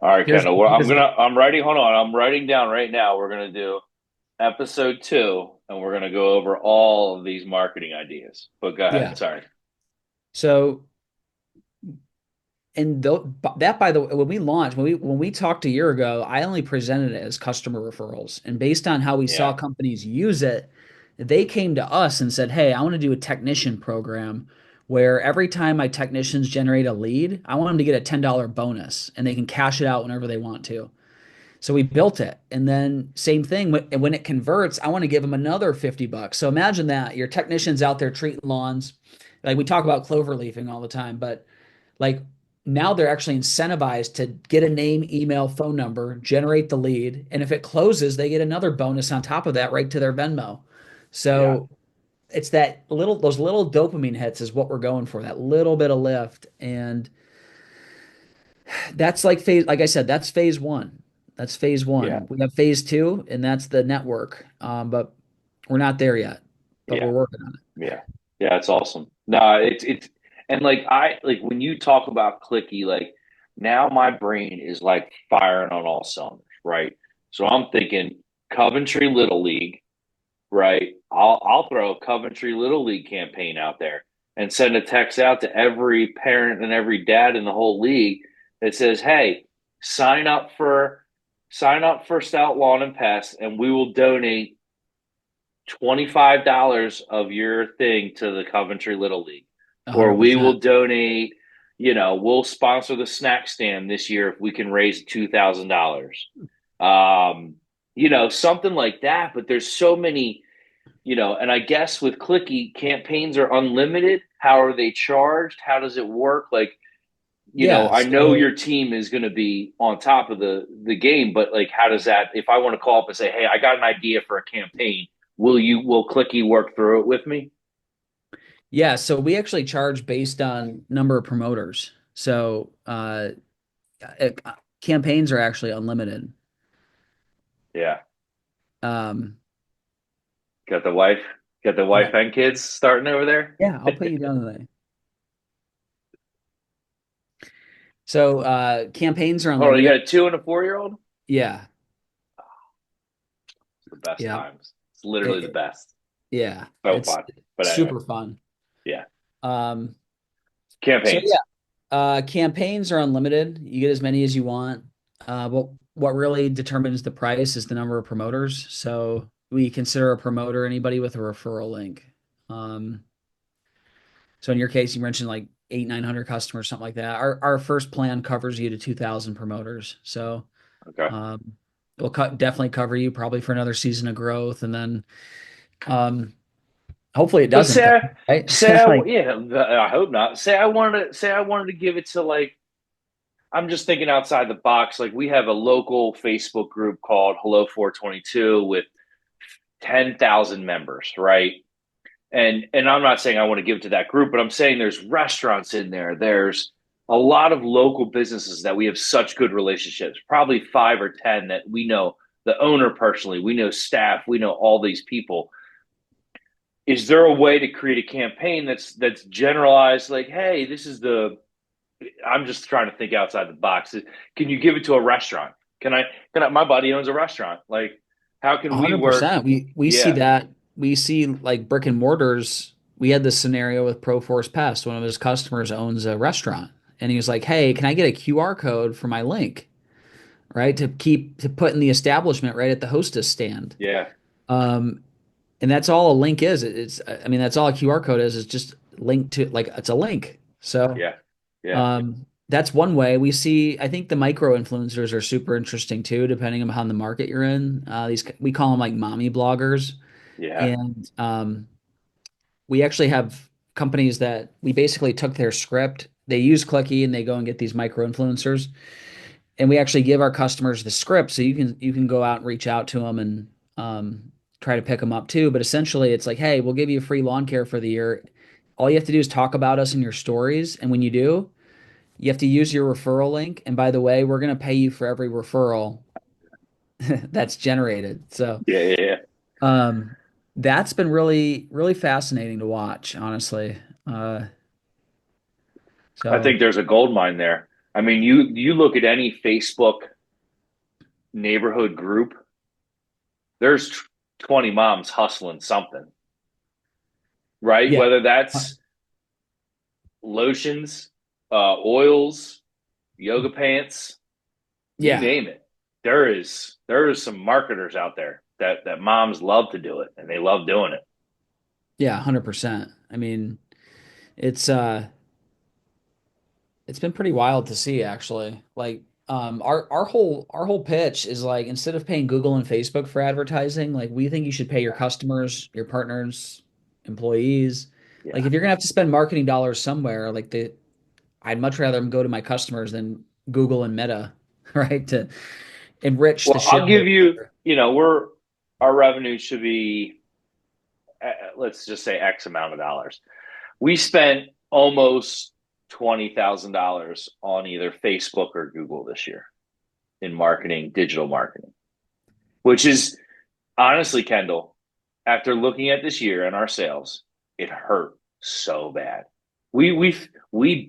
All right, Here's Kendall. Well, here's the I'm writing. Hold on. I'm writing down right now. We're gonna do episode two, and we're gonna go over all of these marketing ideas. But go yeah. ahead. Sorry. So and that by the way, when we launched, when we talked a year ago, I only presented it as customer referrals. And based on how we saw Yeah. companies use it, they came to us and said, "Hey, I want to do a technician program where every time my technicians generate a lead, I want them to get a $10 bonus and they can cash it out whenever they want to." So we built it. And then same thing when it converts, I want to give them another 50 bucks. So imagine that your technician's out there treating lawns. Like we talk about clover leafing all the time, but like now they're actually incentivized to get a name, email, phone number, generate the lead, and if it closes, they get another bonus on top of that right to their Venmo. Yeah. So it's those little dopamine hits is what we're going for, that little bit of lift. And that's like I said, that's phase one. That's phase Yeah. one. We have phase two, and that's the network. But we're not there yet, but we're Yeah. working on it. Yeah. Yeah. It's awesome. No, it's and like I like when you talk about clicky, like now my brain is like firing on all cylinders, right? So I'm thinking Coventry Little League, right? I'll throw a Coventry Little League campaign out there and send a text out to every parent and every dad in the whole league that says, "Hey, sign up for sign up for Stout Lawn and Pest, and we will donate $25 of your thing to the Coventry Little League, or we 100%. will donate." We'll sponsor the snack stand this year if we can raise $2,000. Something like that. But there's so many, and I guess with Clicky, campaigns are unlimited. How are they charged? How does it work? Like, Yeah. I know So your team is going to be on top of the game, but like, how does that? If I want to call up and say, "Hey, I got an idea for a campaign," will Clicky work through it with me? yeah, so we actually charge based on number of promoters. So uh, campaigns are actually unlimited. Yeah, Um, got the wife, got the yeah, wife and kids starting over there. yeah, I'll put you down today. So campaigns are Hold on, you unlimited. got a 2 and a 4-year-old? Yeah, It's the best yeah, times. It's literally the it, best. yeah. So It's fun. But anyway, super fun. yeah, Um, so campaigns. yeah, campaigns are unlimited. You get as many as you want. But what really determines the price is the number of promoters. So we consider a promoter anybody with a referral link. Um, so in your case, you mentioned like 900 customers, something like that. Our first plan covers you to 2,000 promoters. So Okay. um, it'll definitely cover you probably for another season of growth, and then um, hopefully it But doesn't though, right? Like yeah, I hope not. Say I wanted to give it to like, I'm just thinking outside the box. Like we have a local Facebook group called Hello 422 with 10,000 members, right? And I'm not saying I want to give it to that group, but I'm saying there's restaurants in there. There's a lot of local businesses that we have such good relationships, probably 5 or 10 that we know the owner personally, we know staff, we know all these people. Is there a way to create a campaign that's generalized, like, hey, this is the, I'm just trying to think outside the box. Can you give it to a restaurant? Can I my buddy owns a restaurant. Like, how can we work? 100%. We see Yeah, that. We see like brick and mortars. We had this scenario with Proforce Pest. One of his customers owns a restaurant, and he was like, "Hey, can I get a QR code for my link, right? To put in the establishment right at the hostess stand." yeah, Um, and that's all a link is. I mean, that's all a QR code is. It's just linked to like it's a link. So yeah, yeah, that's one way we see. I think the micro influencers are super interesting too, depending on the market you're in. These we call them like mommy bloggers, yeah. and we actually have companies that we basically took their script. They use Clicki and they go and get these micro influencers, and we actually give our customers the script so you can go out and reach out to them and try to pick them up too. But essentially, it's like, hey, we'll give you free lawn care for the year. All you have to do is talk about us in your stories, and when you do, you have to use your referral link. And by the way, we're going to pay you for every referral that's generated. So Yeah, yeah, yeah. um, that's been really, really fascinating to watch, honestly. Uh, I so think there's a gold mine there. I mean, you look at any Facebook neighborhood group, there's 20 moms hustling something, right? yeah, Whether uh, that's lotions, oils, yoga pants, you yeah, name it. There is some marketers out there that moms love to do it and they love doing it. yeah, 100%. I mean, it's it's been pretty wild to see actually. Like our whole pitch is like instead of paying Google and Facebook for advertising, like we think you should pay your customers, your partners, employees. Like Yeah. if you're gonna have to spend marketing dollars somewhere, like the I'd much rather them go to my customers than Google and Meta, right? To enrich the Well, shit I'll out give of you, their, we're our revenue should be, let's just say X amount of dollars. We spent almost $20,000 on either Facebook or Google this year in marketing, digital marketing, which is honestly, Kendall, after looking at this year and our sales, it hurt so bad. We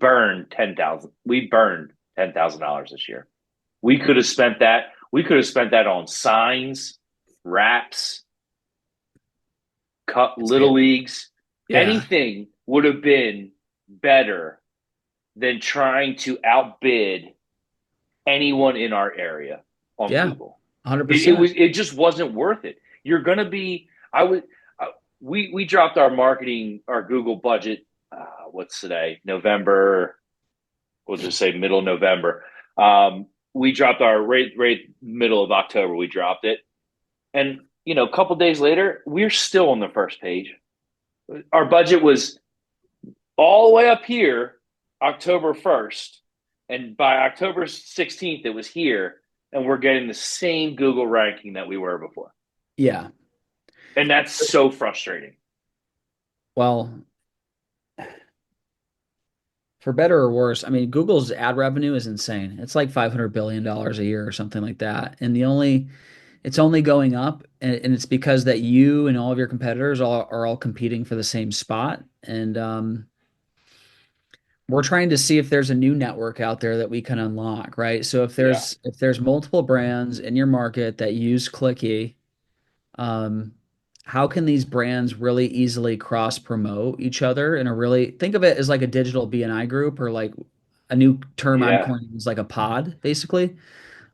burned 10,000. We burned $10,000 this year. We could have spent that. We could have spent that on signs, wraps, cut it's it. little leagues. Yeah. Anything would have been better than trying to outbid anyone in our area on Yeah. Google. It 100%. was, it just wasn't worth it. You're gonna be. I would. We dropped our marketing, our Google budget. What's today? November. We'll just say middle November. We dropped our right middle of October. We dropped it, and a couple days later, we're still on the first page. Our budget was all the way up here, October 1st, and by October 16th, it was here, and we're getting the same Google ranking that we were before, Yeah. and that's so frustrating. Well, for better or worse, I mean, Google's ad revenue is insane. It's like $500 billion a year or something like that. And it's only going up. And it's because that you and all of your competitors are all competing for the same spot. And we're trying to see if there's a new network out there that we can unlock, right? So Yeah, if there's multiple brands in your market that use Clicky, um, how can these brands really easily cross promote each other in a really think of it as like a digital BNI group or like a new term I'm yeah, coining is like a pod, basically.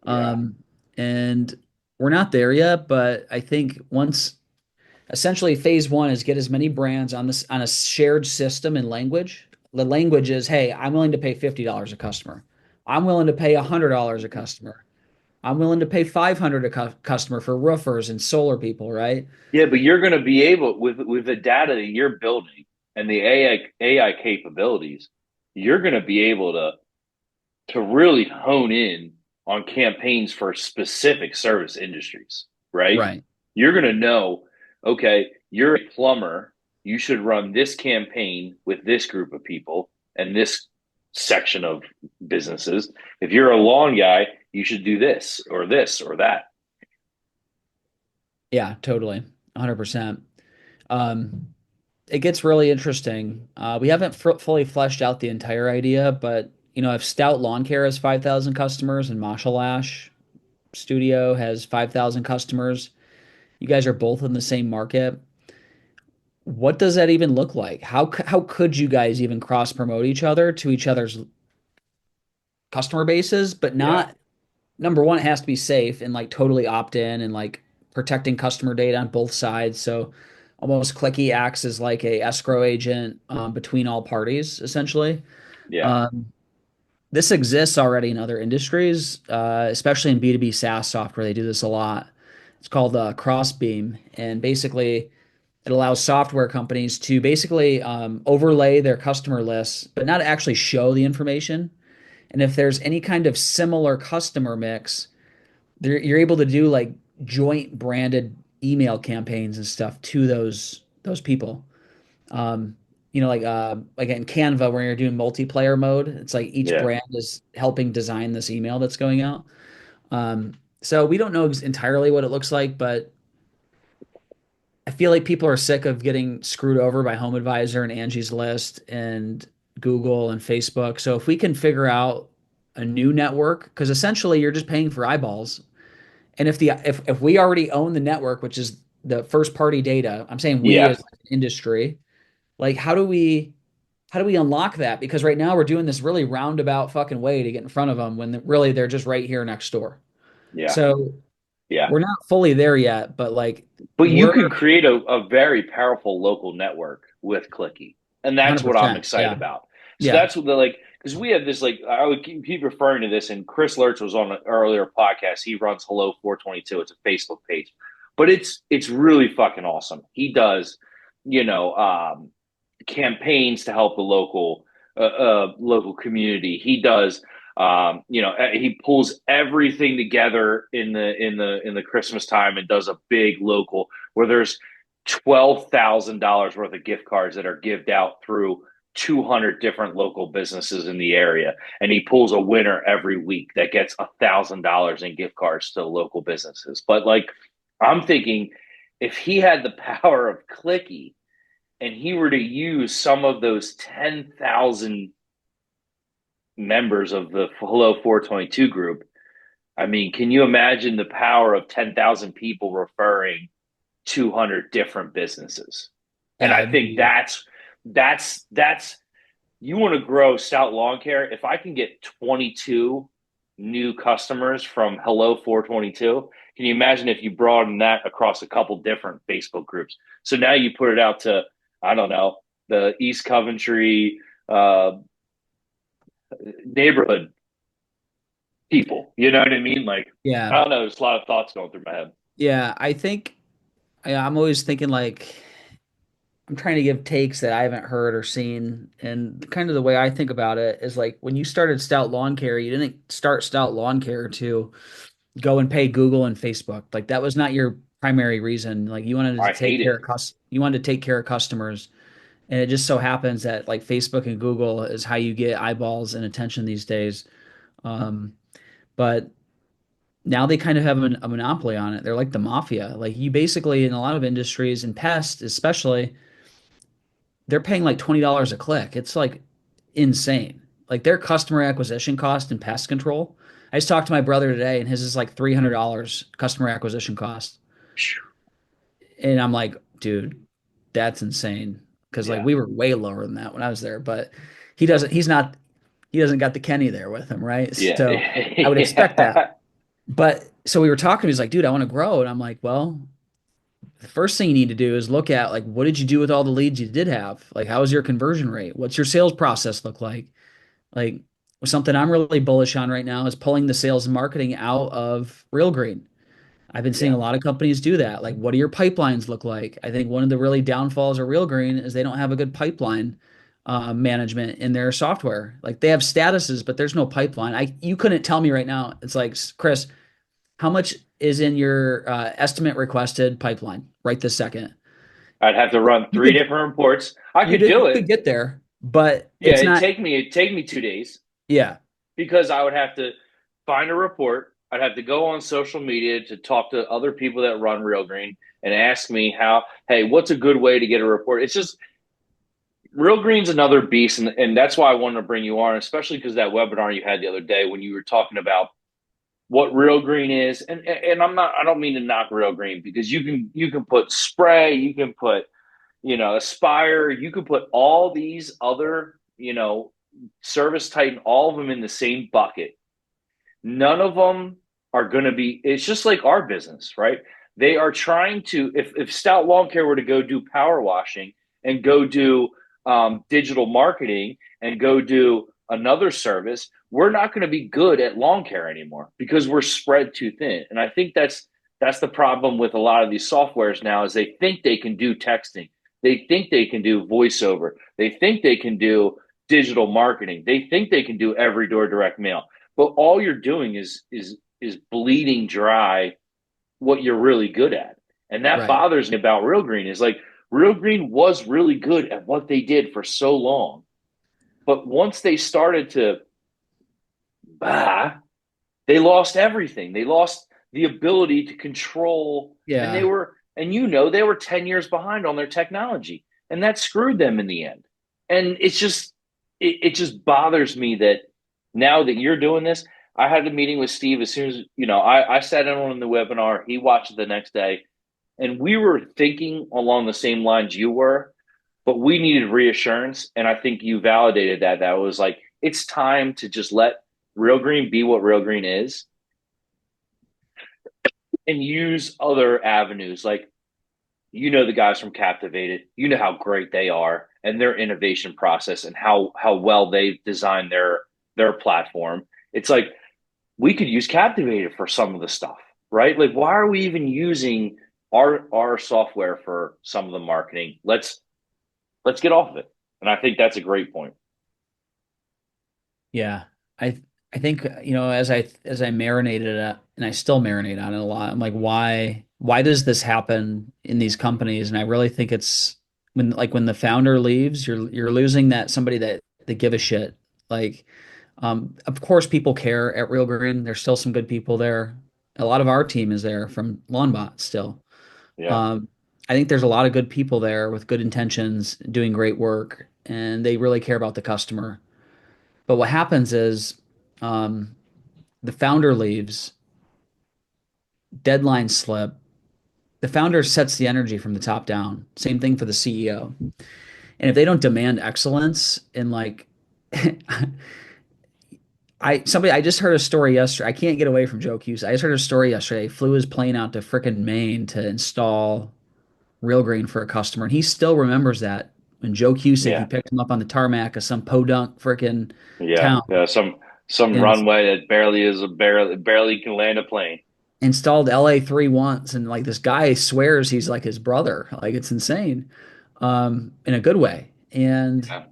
yeah. Um, and we're not there yet, but I think once essentially phase one is get as many brands on this on a shared system and language. The language is, hey, I'm willing to pay $50 a customer. I'm willing to pay $100 a customer. I'm willing to pay 500 a customer for roofers and solar people, right? Yeah, but you're going to be able with the data that you're building and the AI capabilities, you're going to be able to really hone in on campaigns for specific service industries, right? Right. You're going to know, okay, you're a plumber, you should run this campaign with this group of people and this section of businesses. If you're a lawn guy, you should do this or that. Yeah, totally. 100%. Um, it gets really interesting. We haven't fully fleshed out the entire idea, but if Stout Lawn Care has 5,000 customers and Marshall Ash Studio has 5,000 customers, you guys are both in the same market. What does that even look like? How could you guys even cross promote each other to each other's customer bases, but Yeah, not number one, it has to be safe and like totally opt in and like protecting customer data on both sides. So almost Clicki acts as like a escrow agent between all parties, essentially. yeah, Um, this exists already in other industries, especially in B2B SaaS software. They do this a lot. It's called Crossbeam, and basically it allows software companies to basically overlay their customer lists, but not actually show the information. And if there's any kind of similar customer mix, you're able to do like joint branded email campaigns and stuff to those people. Um, like in Canva where you're doing multiplayer mode, it's like each yeah. brand is helping design this email that's going out. So we don't know entirely what it looks like, but I feel like people are sick of getting screwed over by Home Advisor and Angie's List and Google and Facebook. So if we can figure out a new network, because essentially you're just paying for eyeballs. And if we already own the network, which is the first party data, I'm saying we Yeah, as an industry, like how do we unlock that? Because right now we're doing this really roundabout fucking way to get in front of them when really they're just right here next door. yeah, So yeah. we're not fully there yet, but like But you we're can create a very powerful local network with Clicki. And that's what I'm 100%. excited Yeah. about. So Yeah. that's what the like, because we have this, like, I would keep referring to this, and Chris Lurch was on an earlier podcast. He runs Hello 422. It's a Facebook page, but it's really fucking awesome. He does, you know, campaigns to help the local community. He does, he pulls everything together in the Christmas time and does a big local where there's $12,000 worth of gift cards that are given out through 200 different local businesses in the area, and he pulls a winner every week that gets $1,000 in gift cards to local businesses. But like, I'm thinking, if he had the power of Clicky and he were to use some of those 10,000 members of the Hello 422 group, I mean, can you imagine the power of 10,000 people referring 200 different businesses? And Yeah, I it'd think be that's you want to grow Stout Lawn Care. If I can get 22 new customers from Hello 422, can you imagine if you broaden that across a couple different Facebook groups? So now you put it out to, I don't know, the East Coventry neighborhood people. You know what I mean? Like, yeah. I don't know. There's a lot of thoughts going through my head. Yeah, I think I'm always thinking like I'm trying to give takes that I haven't heard or seen. And kind of the way I think about it is like when you started Stout Lawn Care, you didn't start Stout Lawn Care to go and pay Google and Facebook. Like that was not your primary reason. Like I hate it. you wanted to take care of customers. And it just so happens that like Facebook and Google is how you get eyeballs and attention these days. Um, but now they kind of have a monopoly on it. They're like the mafia. Like you basically in a lot of industries and pest especially they're paying like $20 a click. It's like insane. Like their customer acquisition cost and pest control. I just talked to my brother today and his is like $300 customer acquisition cost. And I'm like, dude, that's insane. Cause like Yeah. we were way lower than that when I was there, but he doesn't got the Kenny there with him, right? Yeah. So I would expect that. Yeah. But so we were talking, he's like, dude, I want to grow. And I'm like, well, the first thing you need to do is look at like what did you do with all the leads you did have? Like how was your conversion rate? What's your sales process look like? Like something I'm really bullish on right now is pulling the sales and marketing out of Real Green. I've been seeing Yeah. a lot of companies do that. Like, what do your pipelines look like? I think one of the really downfalls of Real Green is they don't have a good pipeline management in their software. Like, they have statuses, but there's no pipeline. You couldn't tell me right now. It's like, Chris, how much is in your estimate requested pipeline right this second? I'd have to run You three could different reports. I you could did do you it. could get there, but Yeah, it's not. it'd take me 2 days Yeah, because I would have to find a report. I'd have to go on social media to talk to other people that run Real Green and ask me hey, what's a good way to get a report? It's just Real Green's another beast, and that's why I wanted to bring you on, especially because that webinar you had the other day when you were talking about what Real Green is, and I don't mean to knock Real Green because you can put spray, you can put Aspire, you can put all these other Service Titan, all of them in the same bucket. None of them are going to be. It's just like our business, right? They are trying to. If Stout Lawn Care were to go do power washing and go do digital marketing and go do another service, we're not going to be good at lawn care anymore because we're spread too thin. And I think that's the problem with a lot of these softwares now is they think they can do texting, they think they can do voiceover, they think they can do digital marketing, they think they can do every door direct mail, but all you're doing is bleeding dry what you're really good at. And that right, bothers me about Real Green is like Real Green was really good at what they did for so long. But once they started to bah, they lost everything. They lost the ability to control and yeah, they were 10 years behind on their technology. And that screwed them in the end. And it just bothers me that now that you're doing this, I had a meeting with Steve as soon as I sat in on the webinar. He watched it the next day, and we were thinking along the same lines you were, but we needed reassurance. And I think you validated that. That was like, it's time to just let Real Green be what Real Green is and use other avenues. Like, the guys from Captivated, you know how great they are and their innovation process and how well they've designed their platform. It's like we could use Captivated for some of the stuff, right? Like, why are we even using our software for some of the marketing? Let's get off of it. And I think that's a great point. yeah. I think as I marinated it and I still marinate on it a lot. I'm like, why does this happen in these companies? And I really think it's when the founder leaves, you're losing that somebody that give a shit. Like, of course, people care at Real Green. There's still some good people there. A lot of our team is there from LawnBot still. Yeah. Um, I think there's a lot of good people there with good intentions, doing great work, and they really care about the customer. But what happens is um, the founder leaves, deadlines slip. The founder sets the energy from the top down. Same thing for the CEO. And if they don't demand excellence in like I just heard a story yesterday. I can't get away from Joe Cuse. I just heard a story yesterday. He flew his plane out to frickin' Maine to install Real Green for a customer, and he still remembers that when Joe Cusick he Yeah. picked him up on the tarmac of some podunk frickin' Yeah. town Yeah. Some and runway that barely can land a plane. installed LA3 once, and like this guy swears he's like his brother. Like it's insane, in a good way. And Yeah.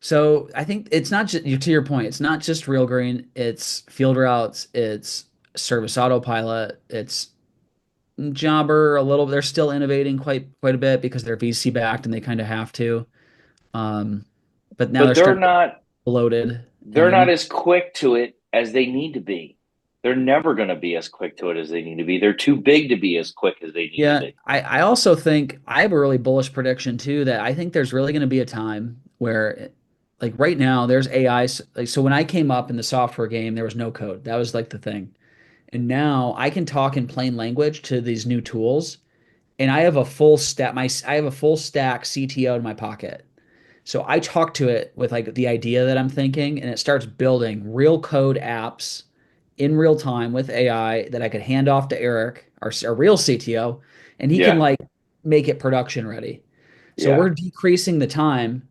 so I think it's not just to your point, it's not just Real Green, it's field routes, it's service autopilot, it's Jobber a little. They're still innovating quite a bit because they're VC backed and they kind of have to. Um, but now But they're starting to get bloated and they're they not need. as quick to it as they need to be. They're never going to be as quick to it as they need to be. They're too big to be as quick as they need to Yeah, be. I also think I have a really bullish prediction too that I think there's really going to be a time where, like right now, there's AI. Like so, when I came up in the software game, there was no code. That was like the thing. And now I can talk in plain language to these new tools, and I have a full stack CTO in my pocket. So I talk to it with like the idea that I'm thinking, and it starts building real code apps in real time with AI that I could hand off to Eric, our real CTO, and he can Yeah. like make it production ready. So Yeah. we're decreasing the time.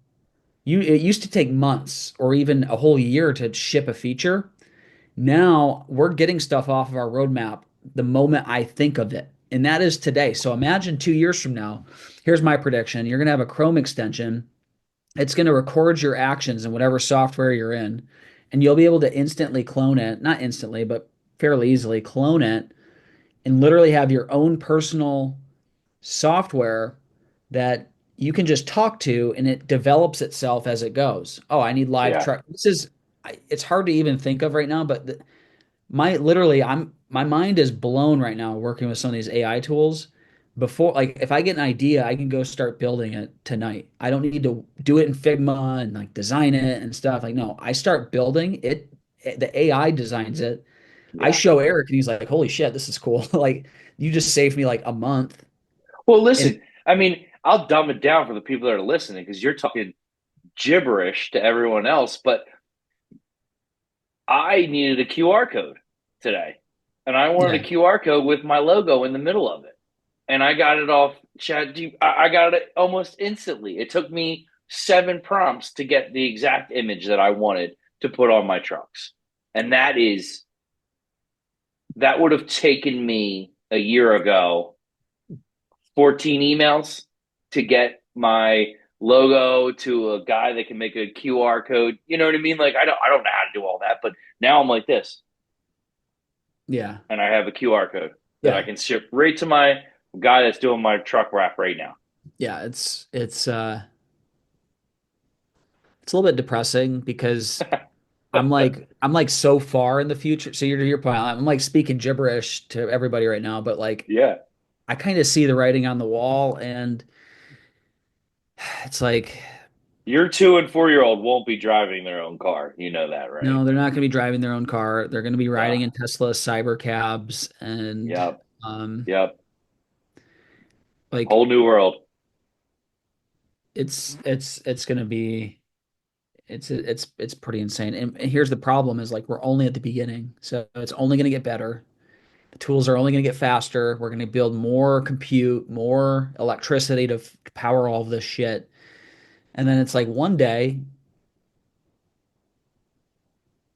It used to take months or even a whole year to ship a feature. Now we're getting stuff off of our roadmap the moment I think of it. And that is today. So imagine 2 years from now, here's my prediction. You're going to have a Chrome extension. It's going to record your actions in whatever software you're in, and you'll be able to instantly clone it, not instantly, but fairly easily clone it and literally have your own personal software that you can just talk to and it develops itself as it goes. Oh, I need live Yeah. truck. It's hard to even think of right now, but my literally my mind is blown right now working with some of these AI tools. Before, like, if I get an idea, I can go start building it tonight. I don't need to do it in Figma and like design it and stuff. Like, no, I start building it. The AI designs it. I Yeah. show Eric and he's like, holy shit, this is cool. Like, you just saved me like a month. Well, And listen, I mean, I'll dumb it down for the people that are listening because you're talking gibberish to everyone else, but I needed a QR code today. And I wanted a yeah, QR code with my logo in the middle of it. And I got it off Chat G. I got it almost instantly. It took me 7 prompts to get the exact image that I wanted to put on my trucks. And that would have taken me a year ago 14 emails to get my logo to a guy that can make a QR code. You know what I mean? Like I don't know how to do all that, but now I'm like this, yeah, and I have a QR code that I yeah, can ship right to my guy that's doing my truck wrap right now. yeah. It's a little bit depressing because I'm like so far in the future. So you're to your point, I'm like speaking gibberish to everybody right now, but like Yeah. I kind of see the writing on the wall, and it's like, Your 2 and 4 year old won't be driving their own car. You know that, right? no, they're not going to be driving their own car. They're going to be Yeah. riding in Tesla cyber cabs, and Yep. um, Yep. like Whole new world. it's going to be it's pretty insane. And here's the problem: is like we're only at the beginning, so it's only going to get better. The tools are only going to get faster. We're going to build more compute, more electricity to power all of this shit. And then it's like one day,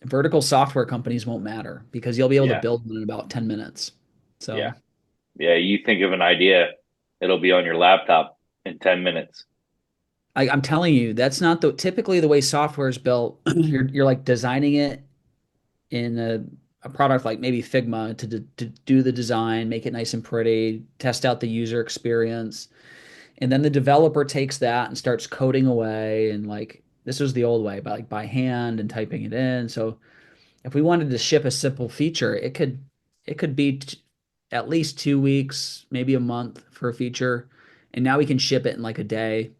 vertical software companies won't matter because you'll be able to Yeah. build one in about 10 minutes. Yeah. So, Yeah. You think of an idea, it'll be on your laptop in 10 minutes. I'm telling you, that's not typically the way software is built. You're like designing it in a product like maybe Figma to do the design, make it nice and pretty, test out the user experience. And then the developer takes that and starts coding away. And like this was the old way, but like by hand and typing it in. So if we wanted to ship a simple feature, it could be at least 2 weeks, maybe a month for a feature. And now we can ship it in like a day,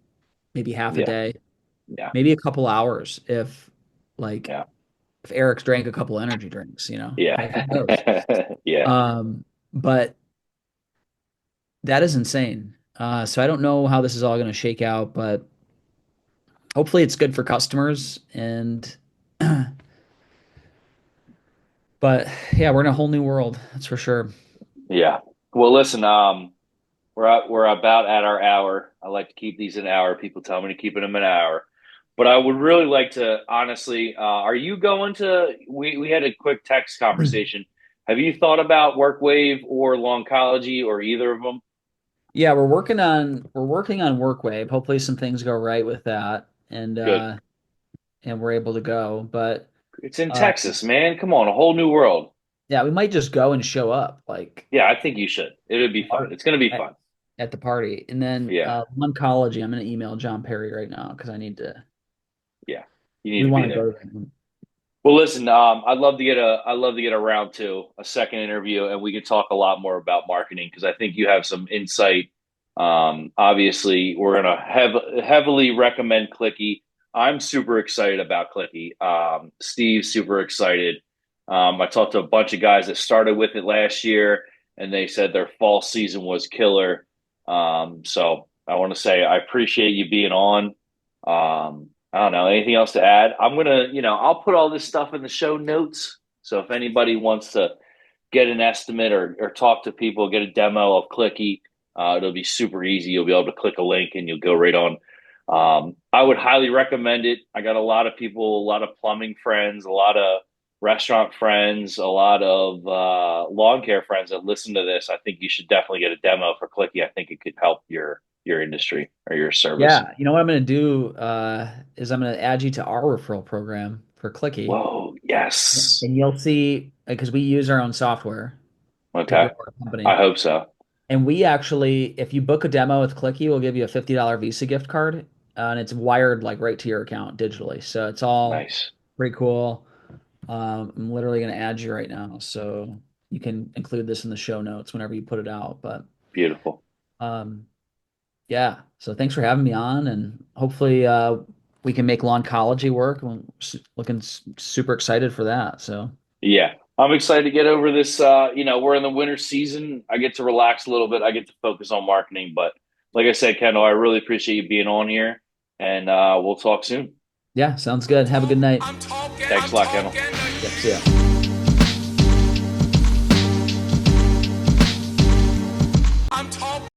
maybe half a Yeah. day, Yeah. maybe a couple hours if like Yeah. if Eric's drank a couple energy drinks, Yeah. like who knows? Yeah. But that is insane. So I don't know how this is all going to shake out, but hopefully it's good for customers. And but yeah, we're in a whole new world, that's for sure. Yeah. Well, listen, we're about at our hour. I like to keep these an hour. People tell me to keep them an hour. But I would really like to honestly, are you going to we had a quick text conversation. Have you thought about WorkWave or Longology or either of them? Yeah, we're working on WorkWave. Hopefully some things go right with that, Good. and we're able to go. But It's in uh Texas, man. Come on, a whole new world. yeah, we might just go and show up like Yeah, I think you should. It'll be fun. It's going to be at, fun. at the party. And then Yeah. oncology, I'm gonna email John Perry right now because Yeah. You need we to want be to there. go to them. Well, listen, I'd love to get a round two, a second interview, and we could talk a lot more about marketing because I think you have some insight. Obviously, we're gonna heavily recommend Clicki. I'm super excited about Clicki. Steve's super excited. I talked to a bunch of guys that started with it last year, and they said their fall season was killer. So I want to say I appreciate you being on. I don't know. Anything else to add? I'm gonna, I'll put all this stuff in the show notes So if anybody wants to get an estimate or talk to people, get a demo of Clicki, it'll be super easy. You'll be able to click a link and you'll go right on. I would highly recommend it. I got a lot of people, a lot of plumbing friends, a lot of restaurant friends, a lot of lawn care friends that listen to this. I think you should definitely get a demo for Clicki. I think it could help your industry or your service. Yeah, you know what I'm going to do is I'm going to add you to our referral program for Clicky, Whoa, yes. and you'll see because we use our own software to grow Okay. our I company. hope so. And we actually, if you book a demo with Clicky, we'll give you a $50 Visa gift card, and it's wired like right to your account digitally. So it's all Nice. pretty cool. I'm literally going to add you right now, so you can include this in the show notes whenever you put it out. But Beautiful. um, yeah, so thanks for having me on, and hopefully we can make Lawncology work. I'm looking super excited for that. So Yeah. I'm excited to get over this. We're in the winter season. I get to relax a little bit. I get to focus on marketing. But like I said, Kendall, I really appreciate you being on here. And we'll talk soon. yeah, sounds good. Have a good night. Thanks a lot, Kendall. Yep, see ya. I'm talking.